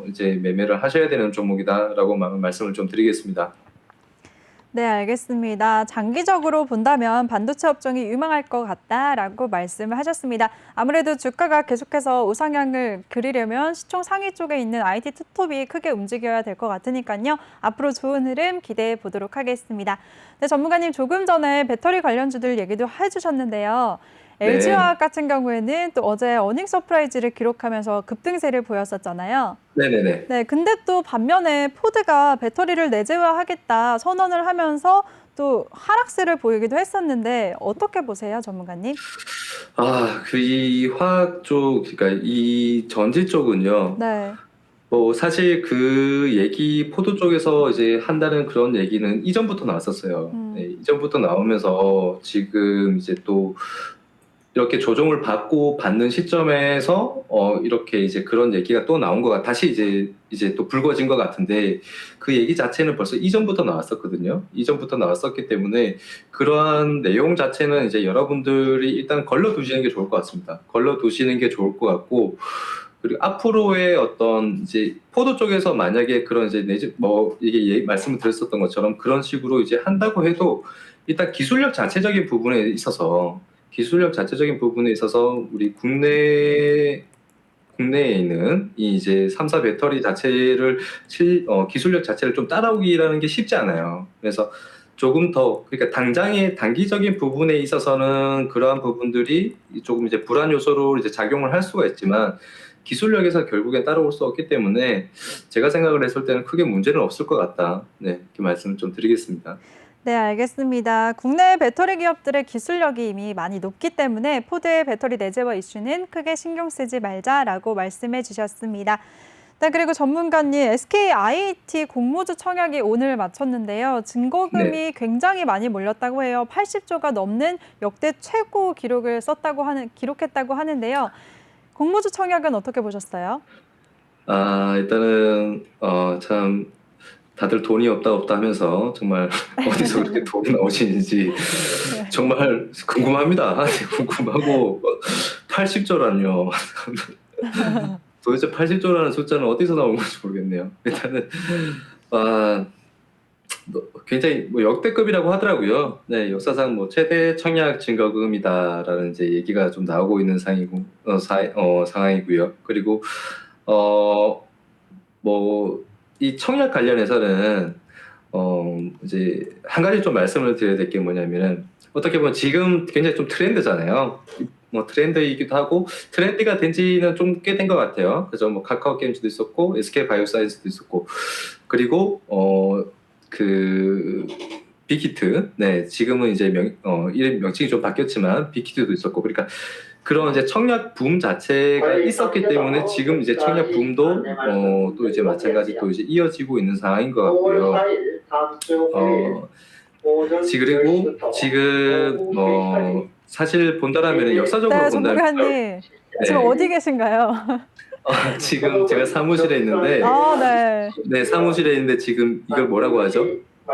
이제 매매를 하셔야 되는 종목이다라고 말씀을 좀 드리겠습니다. 네, 알겠습니다. 장기적으로 본다면 반도체 업종이 유망할 것 같다라고 말씀을 하셨습니다. 아무래도 주가가 계속해서 우상향을 그리려면 시총 상위 쪽에 있는 IT 투톱이 크게 움직여야 될 것 같으니까요. 앞으로 좋은 흐름 기대해 보도록 하겠습니다. 네, 전문가님 조금 전에 배터리 관련주들 얘기도 해주셨는데요. 네. LG화학 같은 경우에는 또 어제 어닝 서프라이즈를 기록하면서 급등세를 보였었잖아요. 네네네. 네, 근데 또 반면에 포드가 배터리를 내재화하겠다 선언을 하면서 또 하락세를 보이기도 했었는데 어떻게 보세요, 전문가님? 이 화학 쪽, 그러니까 이 전지 쪽은요. 네, 사실 그 얘기, 포도 쪽에서 이제 한다는 그런 얘기는 이전부터 나왔었어요. 네, 이전부터 나오면서 지금 이제 또 이렇게 조정을 받는 시점에서 이렇게 이제 그런 얘기가 또 나온 거가 다시 이제 또 불거진 것 같은데, 그 얘기 자체는 벌써 이전부터 나왔었거든요. 이전부터 나왔었기 때문에 그러한 내용 자체는 이제 여러분들이 일단 걸러두시는 게 좋을 것 같습니다. 걸러두시는 게 좋을 것 같고, 그리고 앞으로의 어떤 이제 포도 쪽에서 만약에 그런 이제 이게 말씀을 드렸었던 것처럼 그런 식으로 이제 한다고 해도 일단 기술력 자체적인 부분에 있어서 우리 국내에 있는 이 이제 3사 배터리 자체를 기술력 자체를 좀 따라오기라는 게 쉽지 않아요. 그래서 조금 더, 그러니까 단기적인 부분에 있어서는 그러한 부분들이 조금 이제 불안 요소로 이제 작용을 할 수가 있지만, 기술력에서 결국엔 따라올 수 없기 때문에 제가 생각을 했을 때는 크게 문제는 없을 것 같다. 네, 이렇게 말씀을 좀 드리겠습니다. 네, 알겠습니다. 국내 배터리 기업들의 기술력이 이미 많이 높기 때문에 포드의 배터리 내재화 이슈는 크게 신경 쓰지 말자라고 말씀해 주셨습니다. 네, 그리고 전문가님, SK IT 공모주 청약이 오늘 마쳤는데요. 증거금이 네. 굉장히 많이 몰렸다고 해요. 80조가 넘는 역대 최고 기록했다고 하는데요. 공모주 청약은 어떻게 보셨어요? 일단은 참 다들 돈이 없다 하면서 정말 어디서 그렇게 돈이 나오시는지 정말 궁금합니다. 궁금하고, 80조라뇨. 도대체 80조라는 숫자는 어디서 나온 건지 모르겠네요. 일단은 굉장히 역대급이라고 하더라고요. 네, 역사상 최대 청약 증거금이다라는 이제 얘기가 좀 나오고 있는 상황이고요. 그리고 이 청약 관련해서는 이제 한 가지 좀 말씀을 드려야 될 게 뭐냐면은, 어떻게 보면 지금 굉장히 좀 트렌드잖아요. 트렌드이기도 하고, 트렌드가 된 지는 좀 꽤 된 것 같아요. 그래서 카카오 게임즈도 있었고, SK 바이오사이언스도 있었고, 그리고 빅히트, 네, 지금은 이제 이름 명칭이 좀 바뀌었지만 빅히트도 있었고, 그러니까 그런 이제 청약 붐 자체가 있었기 때문에 지금 이제 청약 붐도 또 이제 마찬가지 또 이제 이어지고 있는 상황인 것 같고요. 그리고 지금 사실 본다라면 역사적으로 네, 본다면, 전문가님, 지금 어디 계신가요? 지금 제가 사무실에 있는데, 네. 네, 사무실에 있는데 지금 이걸 뭐라고 하죠?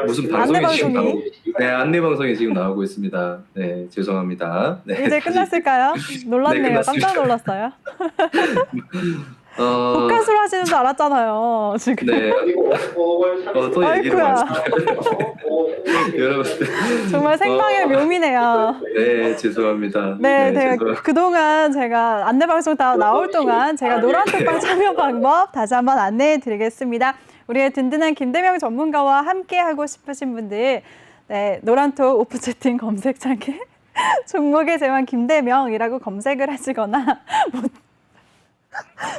무슨 방송이 지금 나오고, 네, 안내 방송이 지금 나오고 있습니다. 네, 죄송합니다. 네, 이제 끝났을까요? 놀랐네요. 끝났습니다. 깜짝 놀랐어요. 복가수를 하시는 줄 알았잖아요, 지금. 네, 또 얘기를 아이쿠야. 여러분들, 정말 생방의 묘미네요. 네, 죄송합니다. 네, 죄송합니다. 그동안 제가 안내방송 다 나올 동안 제가 노란톡방 참여 방법 다시 한번 안내해 드리겠습니다. 우리의 든든한 김대명 전문가와 함께 하고 싶으신 분들, 네, 노란톡 오프 채팅 검색창에 종목의 제왕 김대명이라고 검색을 하시거나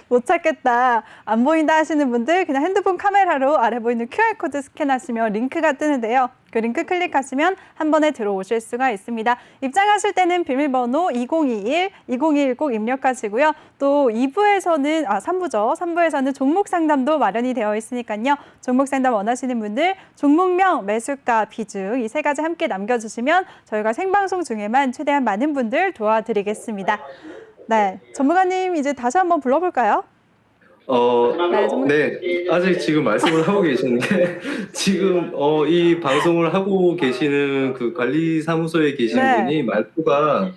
못 찾겠다, 안 보인다 하시는 분들 그냥 핸드폰 카메라로 아래 보이는 QR코드 스캔하시면 링크가 뜨는데요. 그 링크 클릭하시면 한 번에 들어오실 수가 있습니다. 입장하실 때는 비밀번호 2021 꼭 입력하시고요. 또 3부에서는 종목 상담도 마련이 되어 있으니까요. 종목 상담 원하시는 분들 종목명, 매수가, 비중 이 세 가지 함께 남겨주시면 저희가 생방송 중에만 최대한 많은 분들 도와드리겠습니다. 네, 전문가님 이제 다시 한번 불러볼까요? 네, 전문가. 네, 아직 지금 말씀을 하고 계시는데 지금 이 방송을 하고 계시는 그 관리사무소에 계신 네. 분이 말투가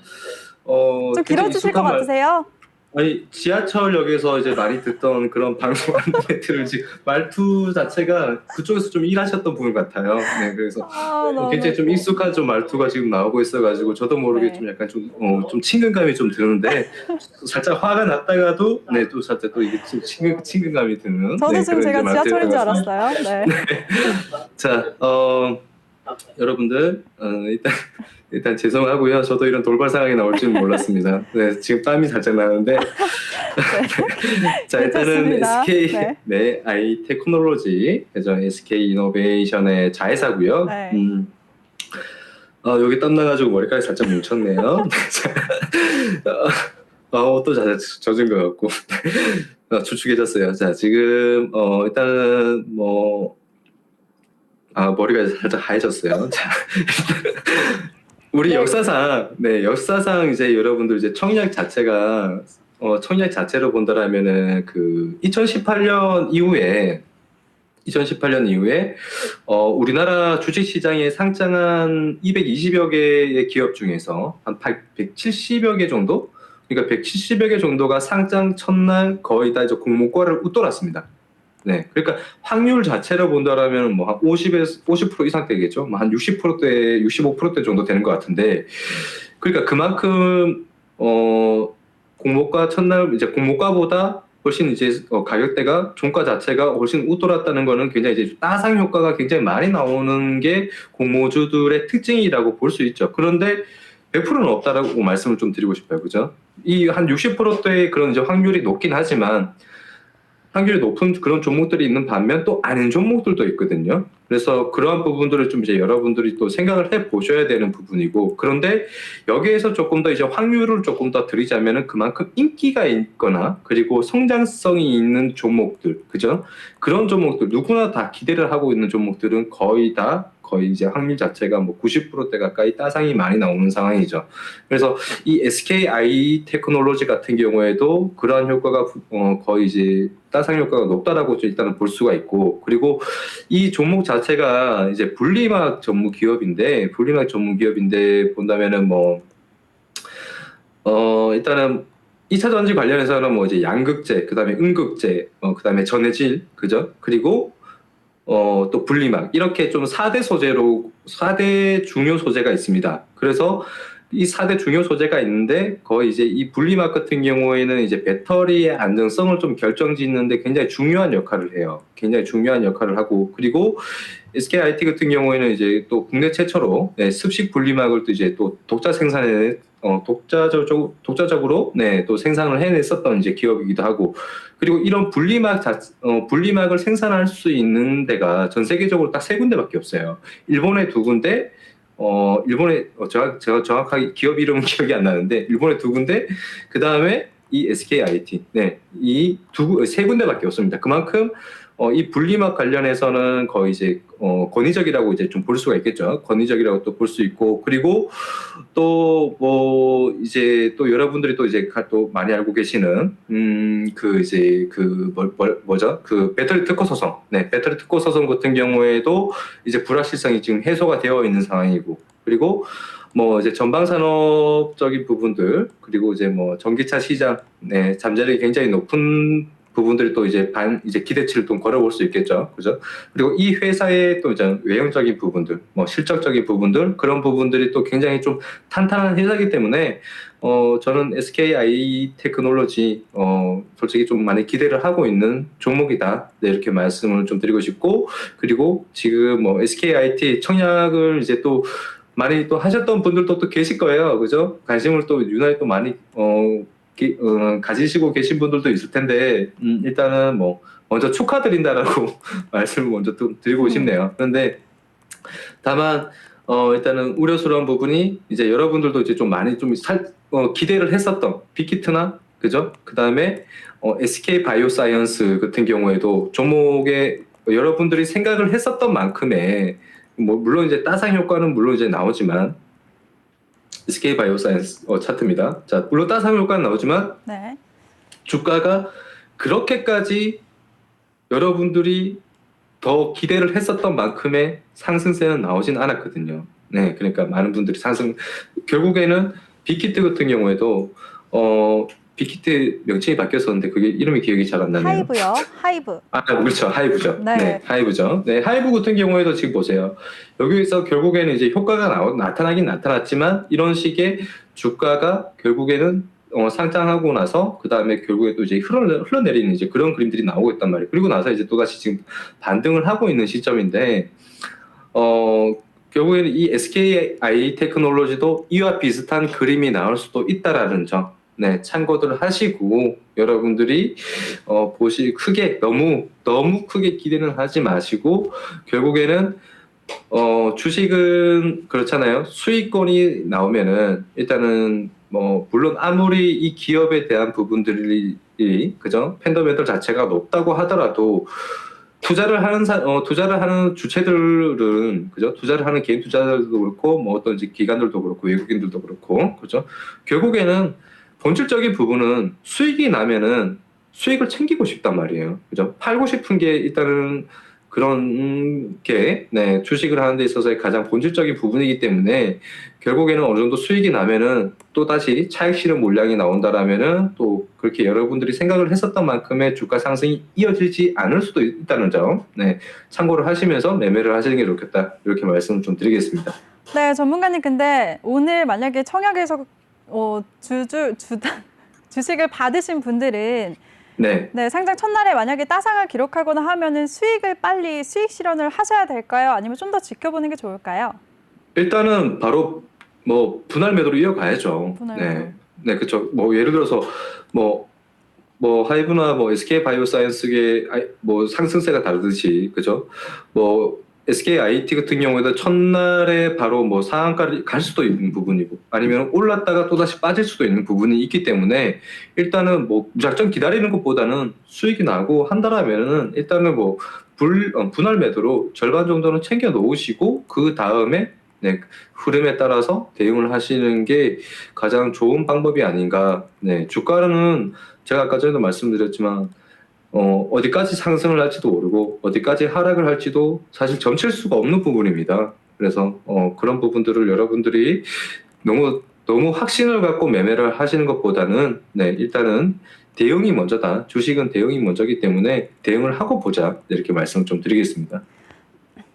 좀 굉장히 길어지실 것 익숙한 같으세요? 아니 지하철역에서 이제 많이 듣던 그런 방송 안내들을 지금 말투 자체가 그쪽에서 좀 일하셨던 분 같아요. 네, 그래서 너무. 굉장히 좀 익숙한 좀 말투가 지금 나오고 있어가지고 저도 모르게 네. 좀 약간 좀 친근감이 좀 드는데 살짝 화가 났다가도 네 또 살짝 또 이게 좀 친근감이 드는 저도 네, 지금 그런 제가 이제 지하철인 줄 말투였습니다. 알았어요. 네. 자, 여러분들 일단 죄송하고요. 저도 이런 돌발 상황이 나올 줄은 몰랐습니다. 네, 지금 땀이 살짝 나는데. 자, 일단은 괜찮습니다. SK 네. 네, 아이 테크놀로지, 그죠? SK 이노베이션의 자회사고요. 네. 여기 땀 나가지고 머리카락이 살짝 뭉쳤네요. 또 젖은 것 같고 축축해졌어요. 자, 지금 일단은 머리가 살짝 하얘졌어요. 자, 우리 네. 역사상 이제 여러분들 이제 청약 자체가 청약 자체로 본다라면은 그 2018년 이후에 우리나라 주식시장에 상장한 220여 개의 기업 중에서 한 170여 개 정도? 그러니까 170여 개 정도가 상장 첫날 거의 다 이제 공모가를 웃돌았습니다. 네, 그러니까 확률 자체로 본다라면 뭐 한 50% 이상 되겠죠. 뭐 한 60%대, 65% 정도 되는 것 같은데, 그러니까 그만큼 공모가 첫날 이제 공모가보다 훨씬 이제 가격대가 종가 자체가 훨씬 웃돌았다는 거는 굉장히 이제 따상 효과가 굉장히 많이 나오는 게 공모주들의 특징이라고 볼 수 있죠. 그런데 100%는 없다라고 말씀을 좀 드리고 싶어요, 그죠? 이 한 60%대의 그런 이제 확률이 높긴 하지만. 확률이 높은 그런 종목들이 있는 반면 또 아닌 종목들도 있거든요. 그래서 그러한 부분들을 좀 이제 여러분들이 또 생각을 해 보셔야 되는 부분이고, 그런데 여기에서 조금 더 이제 확률을 조금 더 드리자면은 그만큼 인기가 있거나 그리고 성장성이 있는 종목들, 그죠? 그런 종목들 누구나 다 기대를 하고 있는 종목들은 거의 이제 확률 자체가 뭐 90%대 가까이 따상이 많이 나오는 상황이죠. 그래서 이 SKI 테크놀로지 같은 경우에도 그러한 효과가 거의 이제 따상 효과가 높다라고 일단은 볼 수가 있고, 그리고 이 종목 자체가 이제 분리막 전문 기업인데 본다면은 일단은 2차 전지 관련해서는 뭐 이제 양극재, 그다음에 음극재, 그다음에 전해질, 그죠? 그리고 또 분리막 이렇게 좀 4대 중요 소재가 있습니다. 그래서 이 4대 중요 소재가 있는데 거의 이제 이 분리막 같은 경우에는 이제 배터리의 안정성을 좀 결정짓는데 굉장히 중요한 역할을 해요. 굉장히 중요한 역할을 하고, 그리고 SKIT 같은 경우에는 이제 또 국내 최초로 습식 분리막을 또 이제 또 독자적으로 또 생산을 해냈었던 이제 기업이기도 하고, 그리고 이런 분리막을 생산할 수 있는 데가 전 세계적으로 딱 3군데밖에 없어요. 일본에 2군데, 제가 정확하게 기업 이름은 기억이 안 나는데 일본에 2군데, 그 다음에 이 SKIT, 이 3군데밖에 없습니다. 그만큼 이 분리막 관련해서는 거의 이제 권위적이라고 이제 좀 볼 수가 있겠죠. 권위적이라고 또 볼 수 있고, 그리고 또 이제 또 여러분들이 또 이제 또 많이 알고 계시는 뭐죠? 그 배터리 특허 소송, 배터리 특허 소송 같은 경우에도 이제 불확실성이 지금 해소가 되어 있는 상황이고, 그리고 이제 전방 산업적인 부분들, 그리고 이제 전기차 시장, 잠재력이 굉장히 높은 부분들이 또 이제 기대치를 좀 걸어볼 수 있겠죠, 그죠? 그리고 이 회사의 또 이제 외형적인 부분들, 실적적인 부분들, 그런 부분들이 또 굉장히 좀 탄탄한 회사이기 때문에 저는 SKI 테크놀로지 솔직히 좀 많이 기대를 하고 있는 종목이다. 이렇게 말씀을 좀 드리고 싶고, 그리고 지금 SKIT 청약을 이제 또 많이 또 하셨던 분들도 또 계실 거예요, 그죠? 관심을 또 유난히 또 많이 가지시고 계신 분들도 있을 텐데, 일단은 먼저 축하드린다라고 말씀을 먼저 또 드리고 싶네요. 그런데 다만 일단은 우려스러운 부분이 이제 여러분들도 이제 좀 많이 좀 기대를 했었던 빅히트나, 그죠? 그 다음에 SK 바이오사이언스 같은 경우에도 종목에 여러분들이 생각을 했었던 만큼의 물론 이제 따상 효과는 물론 이제 나오지만, SK 바이오사이언스 차트입니다. 자, 물론 따상 효과는 나오지만 주가가 그렇게까지 여러분들이 더 기대를 했었던 만큼의 상승세는 나오진 않았거든요. 네, 그러니까 많은 분들이 결국에는 빅히트 같은 경우에도 빅히트 명칭이 바뀌었었는데 그게 이름이 기억이 잘 안 나네요. 하이브요. 하이브. 그렇죠. 하이브죠. 네. 네, 하이브죠. 네, 하이브 같은 경우에도 지금 보세요. 여기에서 결국에는 이제 효과가 나타나긴 나타났지만 이런 식의 주가가 결국에는 상장하고 나서 그 다음에 결국에 또 이제 흘러내리는 이제 그런 그림들이 나오고 있단 말이에요. 그리고 나서 이제 또 다시 지금 반등을 하고 있는 시점인데, 결국에는 이 SKI 테크놀로지도 이와 비슷한 그림이 나올 수도 있다라는 점, 네, 참고들 하시고 여러분들이 너무 크게 기대는 하지 마시고 결국에는 주식은 그렇잖아요. 수익권이 나오면은 일단은 물론 아무리 이 기업에 대한 부분들이 그죠? 펀더멘털 자체가 높다고 하더라도 투자를 하는 주체들은 그죠? 투자를 하는 개인 투자자들도 그렇고 뭐 어떤 이제 기관들도 그렇고 외국인들도 그렇고 그죠? 결국에는 본질적인 부분은 수익이 나면은 수익을 챙기고 싶단 말이에요. 그죠? 팔고 싶은 게 일단은 그런 게 네, 주식을 하는 데 있어서의 가장 본질적인 부분이기 때문에 결국에는 어느 정도 수익이 나면은 또 다시 차익 실현 물량이 나온다라면은 또 그렇게 여러분들이 생각을 했었던 만큼의 주가 상승이 이어지지 않을 수도 있다는 점, 네, 참고를 하시면서 매매를 하시는 게 좋겠다 이렇게 말씀을 좀 드리겠습니다. 네, 전문가님 근데 오늘 만약에 청약에서 주식을 받으신 분들은 네. 네, 상장 첫날에 만약에 따상을 기록하거나 하면은 수익을 빨리 수익 실현을 하셔야 될까요? 아니면 좀 더 지켜보는 게 좋을까요? 일단은 바로 분할 매도로 이어가야죠. 분할 네. 매도. 네, 그렇죠. 예를 들어서 하이브나 SK 바이오사이언스의 상승세가 다르듯이 그죠? SK IT 같은 경우에도 첫날에 바로 상한가를 갈 수도 있는 부분이고 아니면 올랐다가 또다시 빠질 수도 있는 부분이 있기 때문에 일단은 무작정 기다리는 것보다는 수익이 나고 한다라면은 일단은 분할 매도로 절반 정도는 챙겨 놓으시고 그 다음에 네, 흐름에 따라서 대응을 하시는 게 가장 좋은 방법이 아닌가. 네, 주가는 제가 아까 전에도 말씀드렸지만 어디까지 상승을 할지도 모르고 어디까지 하락을 할지도 사실 점칠 수가 없는 부분입니다. 그래서 그런 부분들을 여러분들이 너무 확신을 갖고 매매를 하시는 것보다는 네, 일단은 대응이 먼저다. 주식은 대응이 먼저기 때문에 대응을 하고 보자. 이렇게 말씀 좀 드리겠습니다.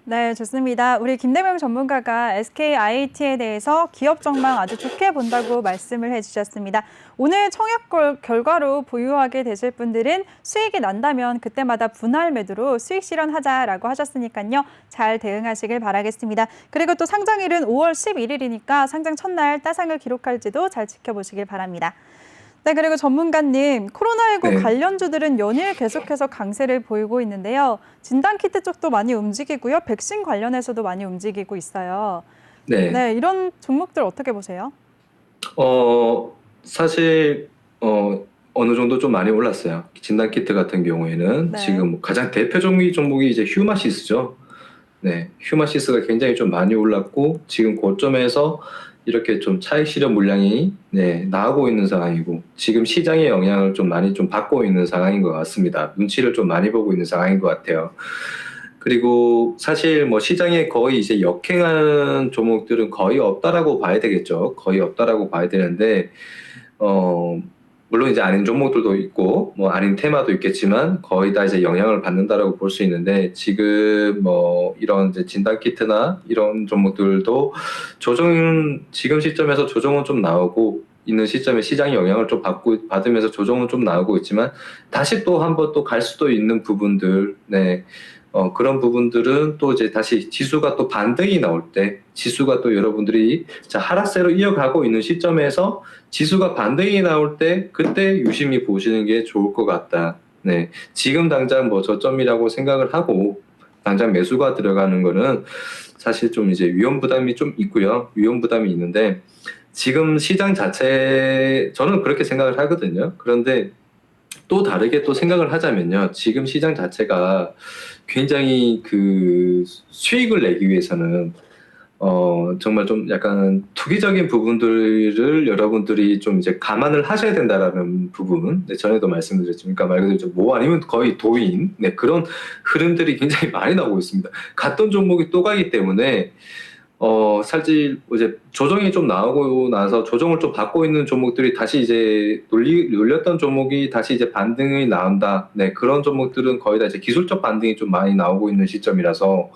네, 좋습니다. 우리 김대명 전문가가 SKIT에 대해서 기업 전망 아주 좋게 본다고 말씀을 해주셨습니다. 오늘 청약 결과로 보유하게 되실 분들은 수익이 난다면 그때마다 분할 매도로 수익 실현하자라고 하셨으니까요. 잘 대응하시길 바라겠습니다. 그리고 또 상장일은 5월 11일이니까 상장 첫날 따상을 기록할지도 잘 지켜보시길 바랍니다. 네, 그리고 전문가님, 코로나19 네. 관련주들은 연일 계속해서 강세를 보이고 있는데요. 진단키트 쪽도 많이 움직이고요. 백신 관련해서도 많이 움직이고 있어요. 네. 네, 이런 종목들 어떻게 보세요? 사실 어느 정도 좀 많이 올랐어요. 진단키트 같은 경우에는 네. 지금 가장 대표적인 종목이 이제 휴마시스죠. 네, 휴마시스가 굉장히 좀 많이 올랐고 지금 고점에서 이렇게 좀 차익 실현 물량이 나오고 있는 상황이고 지금 시장의 영향을 좀 많이 좀 받고 있는 상황인 것 같습니다. 눈치를 좀 많이 보고 있는 상황인 것 같아요. 그리고 사실 시장에 거의 이제 역행하는 종목들은 거의 없다라고 봐야 되겠죠. 거의 없다라고 봐야 되는데 물론 이제 아닌 종목들도 있고 아닌 테마도 있겠지만 거의 다 이제 영향을 받는다라고 볼 수 있는데 지금 이런 이제 진단키트나 이런 종목들도 지금 시점에서 조정은 좀 나오고 있는 시점에 시장이 영향을 좀 받으면서 조정은 좀 나오고 있지만 다시 또 한번 또 갈 수도 있는 부분들 그런 부분들은 또 이제 다시 지수가 또 반등이 나올 때 지수가 또 여러분들이 하락세로 이어가고 있는 시점에서 지수가 반등이 나올 때 그때 유심히 보시는 게 좋을 것 같다. 네, 지금 당장 저점이라고 생각을 하고 당장 매수가 들어가는 거는 사실 좀 이제 위험 부담이 좀 있고요. 위험 부담이 있는데 지금 시장 자체 저는 그렇게 생각을 하거든요. 그런데 또 다르게 또 생각을 하자면요. 지금 시장 자체가 굉장히 그 수익을 내기 위해서는 정말 좀 약간 투기적인 부분들을 여러분들이 좀 이제 감안을 하셔야 된다라는 부분, 네, 전에도 말씀드렸지만, 그러니까 말 그대로 뭐 아니면 거의 도인, 네, 그런 흐름들이 굉장히 많이 나오고 있습니다. 갔던 종목이 또 가기 때문에, 사실 이제 조정이 좀 나오고 나서 조정을 좀 받고 있는 종목들이 다시 이제 눌렸던 종목이 다시 이제 반등이 나온다. 네, 그런 종목들은 거의 다 이제 기술적 반등이 좀 많이 나오고 있는 시점이라서,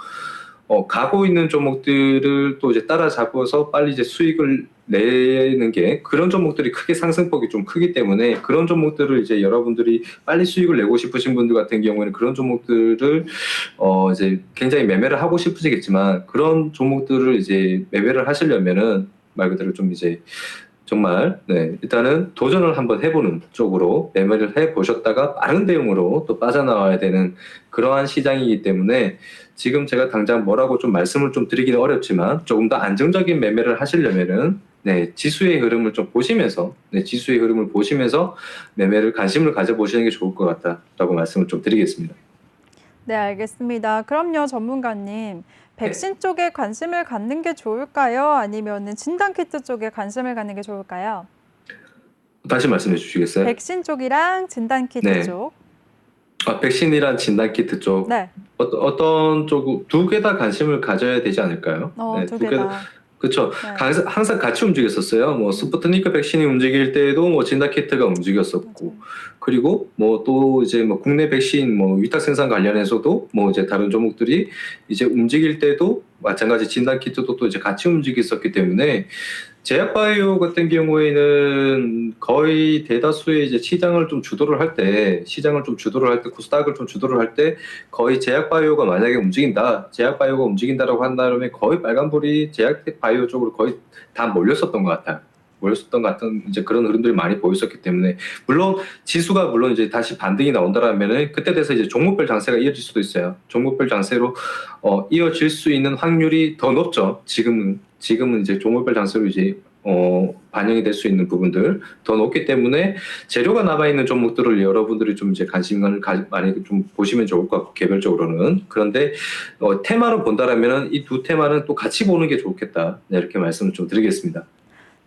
가고 있는 종목들을 또 이제 따라잡아서 빨리 이제 수익을 내는 게 그런 종목들이 크게 상승폭이 좀 크기 때문에 그런 종목들을 이제 여러분들이 빨리 수익을 내고 싶으신 분들 같은 경우에는 그런 종목들을 이제 굉장히 매매를 하고 싶으시겠지만 그런 종목들을 이제 매매를 하시려면은 말 그대로 좀 이제 정말 네, 일단은 도전을 한번 해보는 쪽으로 매매를 해보셨다가 빠른 대응으로 또 빠져나와야 되는 그러한 시장이기 때문에 지금 제가 당장 뭐라고 좀 말씀을 좀 드리기는 어렵지만 조금 더 안정적인 매매를 하시려면은 네, 지수의 흐름을 좀 보시면서 지수의 흐름을 보시면서 매매를 관심을 가져보시는 게 좋을 것 같다라고 말씀을 좀 드리겠습니다. 네, 알겠습니다. 그럼요, 전문가님. 백신 쪽에 관심을 갖는 게 좋을까요? 아니면은 진단키트 쪽에 관심을 갖는 게 좋을까요? 다시 말씀해 주시겠어요? 백신 쪽이랑 진단키트 네. 쪽. 백신이란 진단키트 쪽 네, 어떤 쪽 두 개 다 관심을 가져야 되지 않을까요? 네, 두 개 다. 그렇죠. 네. 항상 같이 움직였었어요. 뭐 스푸트니크 백신이 움직일 때에도 뭐 진다키트가 움직였었고, 맞아요. 그리고 뭐 또 이제 뭐 국내 백신 뭐 위탁 생산 관련해서도 뭐 이제 다른 종목들이 이제 움직일 때도 마찬가지 진단키트도 또 이제 같이 움직였었기 때문에 제약바이오 같은 경우에는 거의 대다수의 이제 시장을 좀 주도를 할 때, 코스닥을 좀 주도를 할 때 거의 제약바이오가 만약에 제약바이오가 움직인다라고 한다면 거의 빨간불이 제약바이오 쪽으로 거의 다 몰렸었던 것 같아요. 몰렸었던 것 같은 이제 그런 흐름들이 많이 보였었기 때문에 물론 지수가 이제 다시 반등이 나온다라면은 그때 돼서 이제 종목별 장세가 이어질 수도 있어요. 종목별 장세로 이어질 수 있는 확률이 더 높죠. 지금은 이제 종목별 장세로 이제 반영이 될 수 있는 부분들 더 높기 때문에 재료가 남아 있는 종목들을 여러분들이 좀 이제 관심을 많이 좀 보시면 좋을 것 같고 개별적으로는 그런데 테마로 본다라면은 이 두 테마는 또 같이 보는 게 좋겠다. 네, 이렇게 말씀을 좀 드리겠습니다.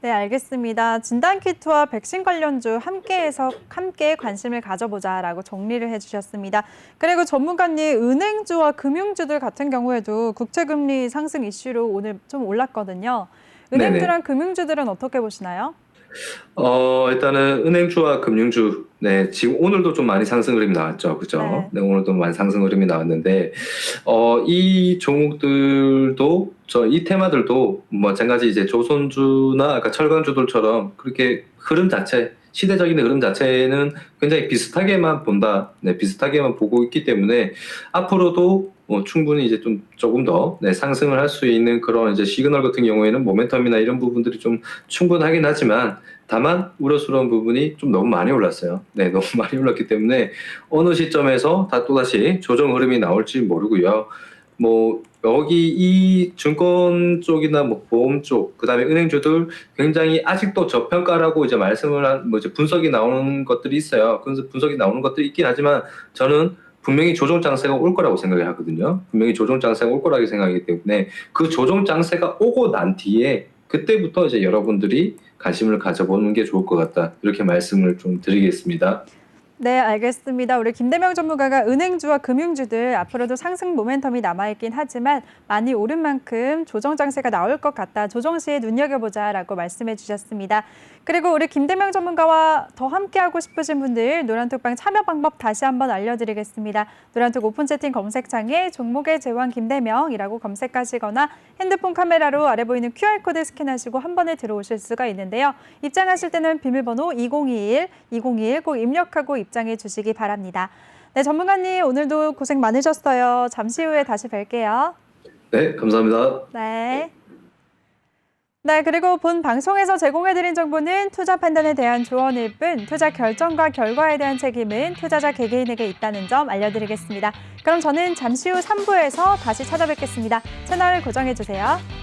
네, 알겠습니다. 진단키트와 백신 관련주 함께 관심을 가져보자라고 정리를 해주셨습니다. 그리고 전문가님, 은행주와 금융주들 같은 경우에도 국채금리 상승 이슈로 오늘 좀 올랐거든요. 은행주랑 금융주들은 어떻게 보시나요? 일단은 은행주와 금융주, 네, 지금 오늘도 좀 많이 상승 흐름이 나왔죠. 그죠? 네, 오늘도 많이 상승 흐름이 나왔는데, 이 종목들도, 이 테마들도 마찬가지 이제 조선주나 아까 철강주들처럼 그렇게 시대적인 흐름 자체는 굉장히 비슷하게만 본다. 네, 비슷하게만 보고 있기 때문에 앞으로도 충분히 이제 조금 더 상승을 할 수 있는 그런 이제 시그널 같은 경우에는 모멘텀이나 이런 부분들이 좀 충분하긴 하지만 다만 우려스러운 부분이 좀 너무 많이 올랐어요. 네, 너무 많이 올랐기 때문에 어느 시점에서 또다시 조정 흐름이 나올지 모르고요. 뭐 여기 이 증권 쪽이나 뭐 보험 쪽, 그다음에 은행주들 굉장히 아직도 저평가라고 이제 이제 분석이 나오는 것들이 있어요. 그래서 분석이 나오는 것들이 있긴 하지만 저는 분명히 조정 장세가 올 거라고 생각을 하거든요. 분명히 조정 장세가 올 거라고 생각하기 때문에 그 조정 장세가 오고 난 뒤에 그때부터 이제 여러분들이 관심을 가져보는 게 좋을 것 같다. 이렇게 말씀을 좀 드리겠습니다. 네, 알겠습니다. 우리 김대명 전문가가 은행주와 금융주들 앞으로도 상승 모멘텀이 남아있긴 하지만 많이 오른 만큼 조정 장세가 나올 것 같다. 조정 시에 눈여겨보자라고 말씀해 주셨습니다. 그리고 우리 김대명 전문가와 더 함께하고 싶으신 분들 노란톡방 참여 방법 다시 한번 알려드리겠습니다. 노란톡 오픈 채팅 검색창에 종목의 제왕 김대명이라고 검색하시거나 핸드폰 카메라로 아래 보이는 QR코드 스캔하시고 한 번에 들어오실 수가 있는데요. 입장하실 때는 비밀번호 2021 꼭 입력하고 입장해 주시기 바랍니다. 네, 전문가님 오늘도 고생 많으셨어요. 잠시 후에 다시 뵐게요. 네, 감사합니다. 네. 네, 그리고 본 방송에서 제공해드린 정보는 투자 판단에 대한 조언일 뿐 투자 결정과 결과에 대한 책임은 투자자 개개인에게 있다는 점 알려드리겠습니다. 그럼 저는 잠시 후 3부에서 다시 찾아뵙겠습니다. 채널 고정해주세요.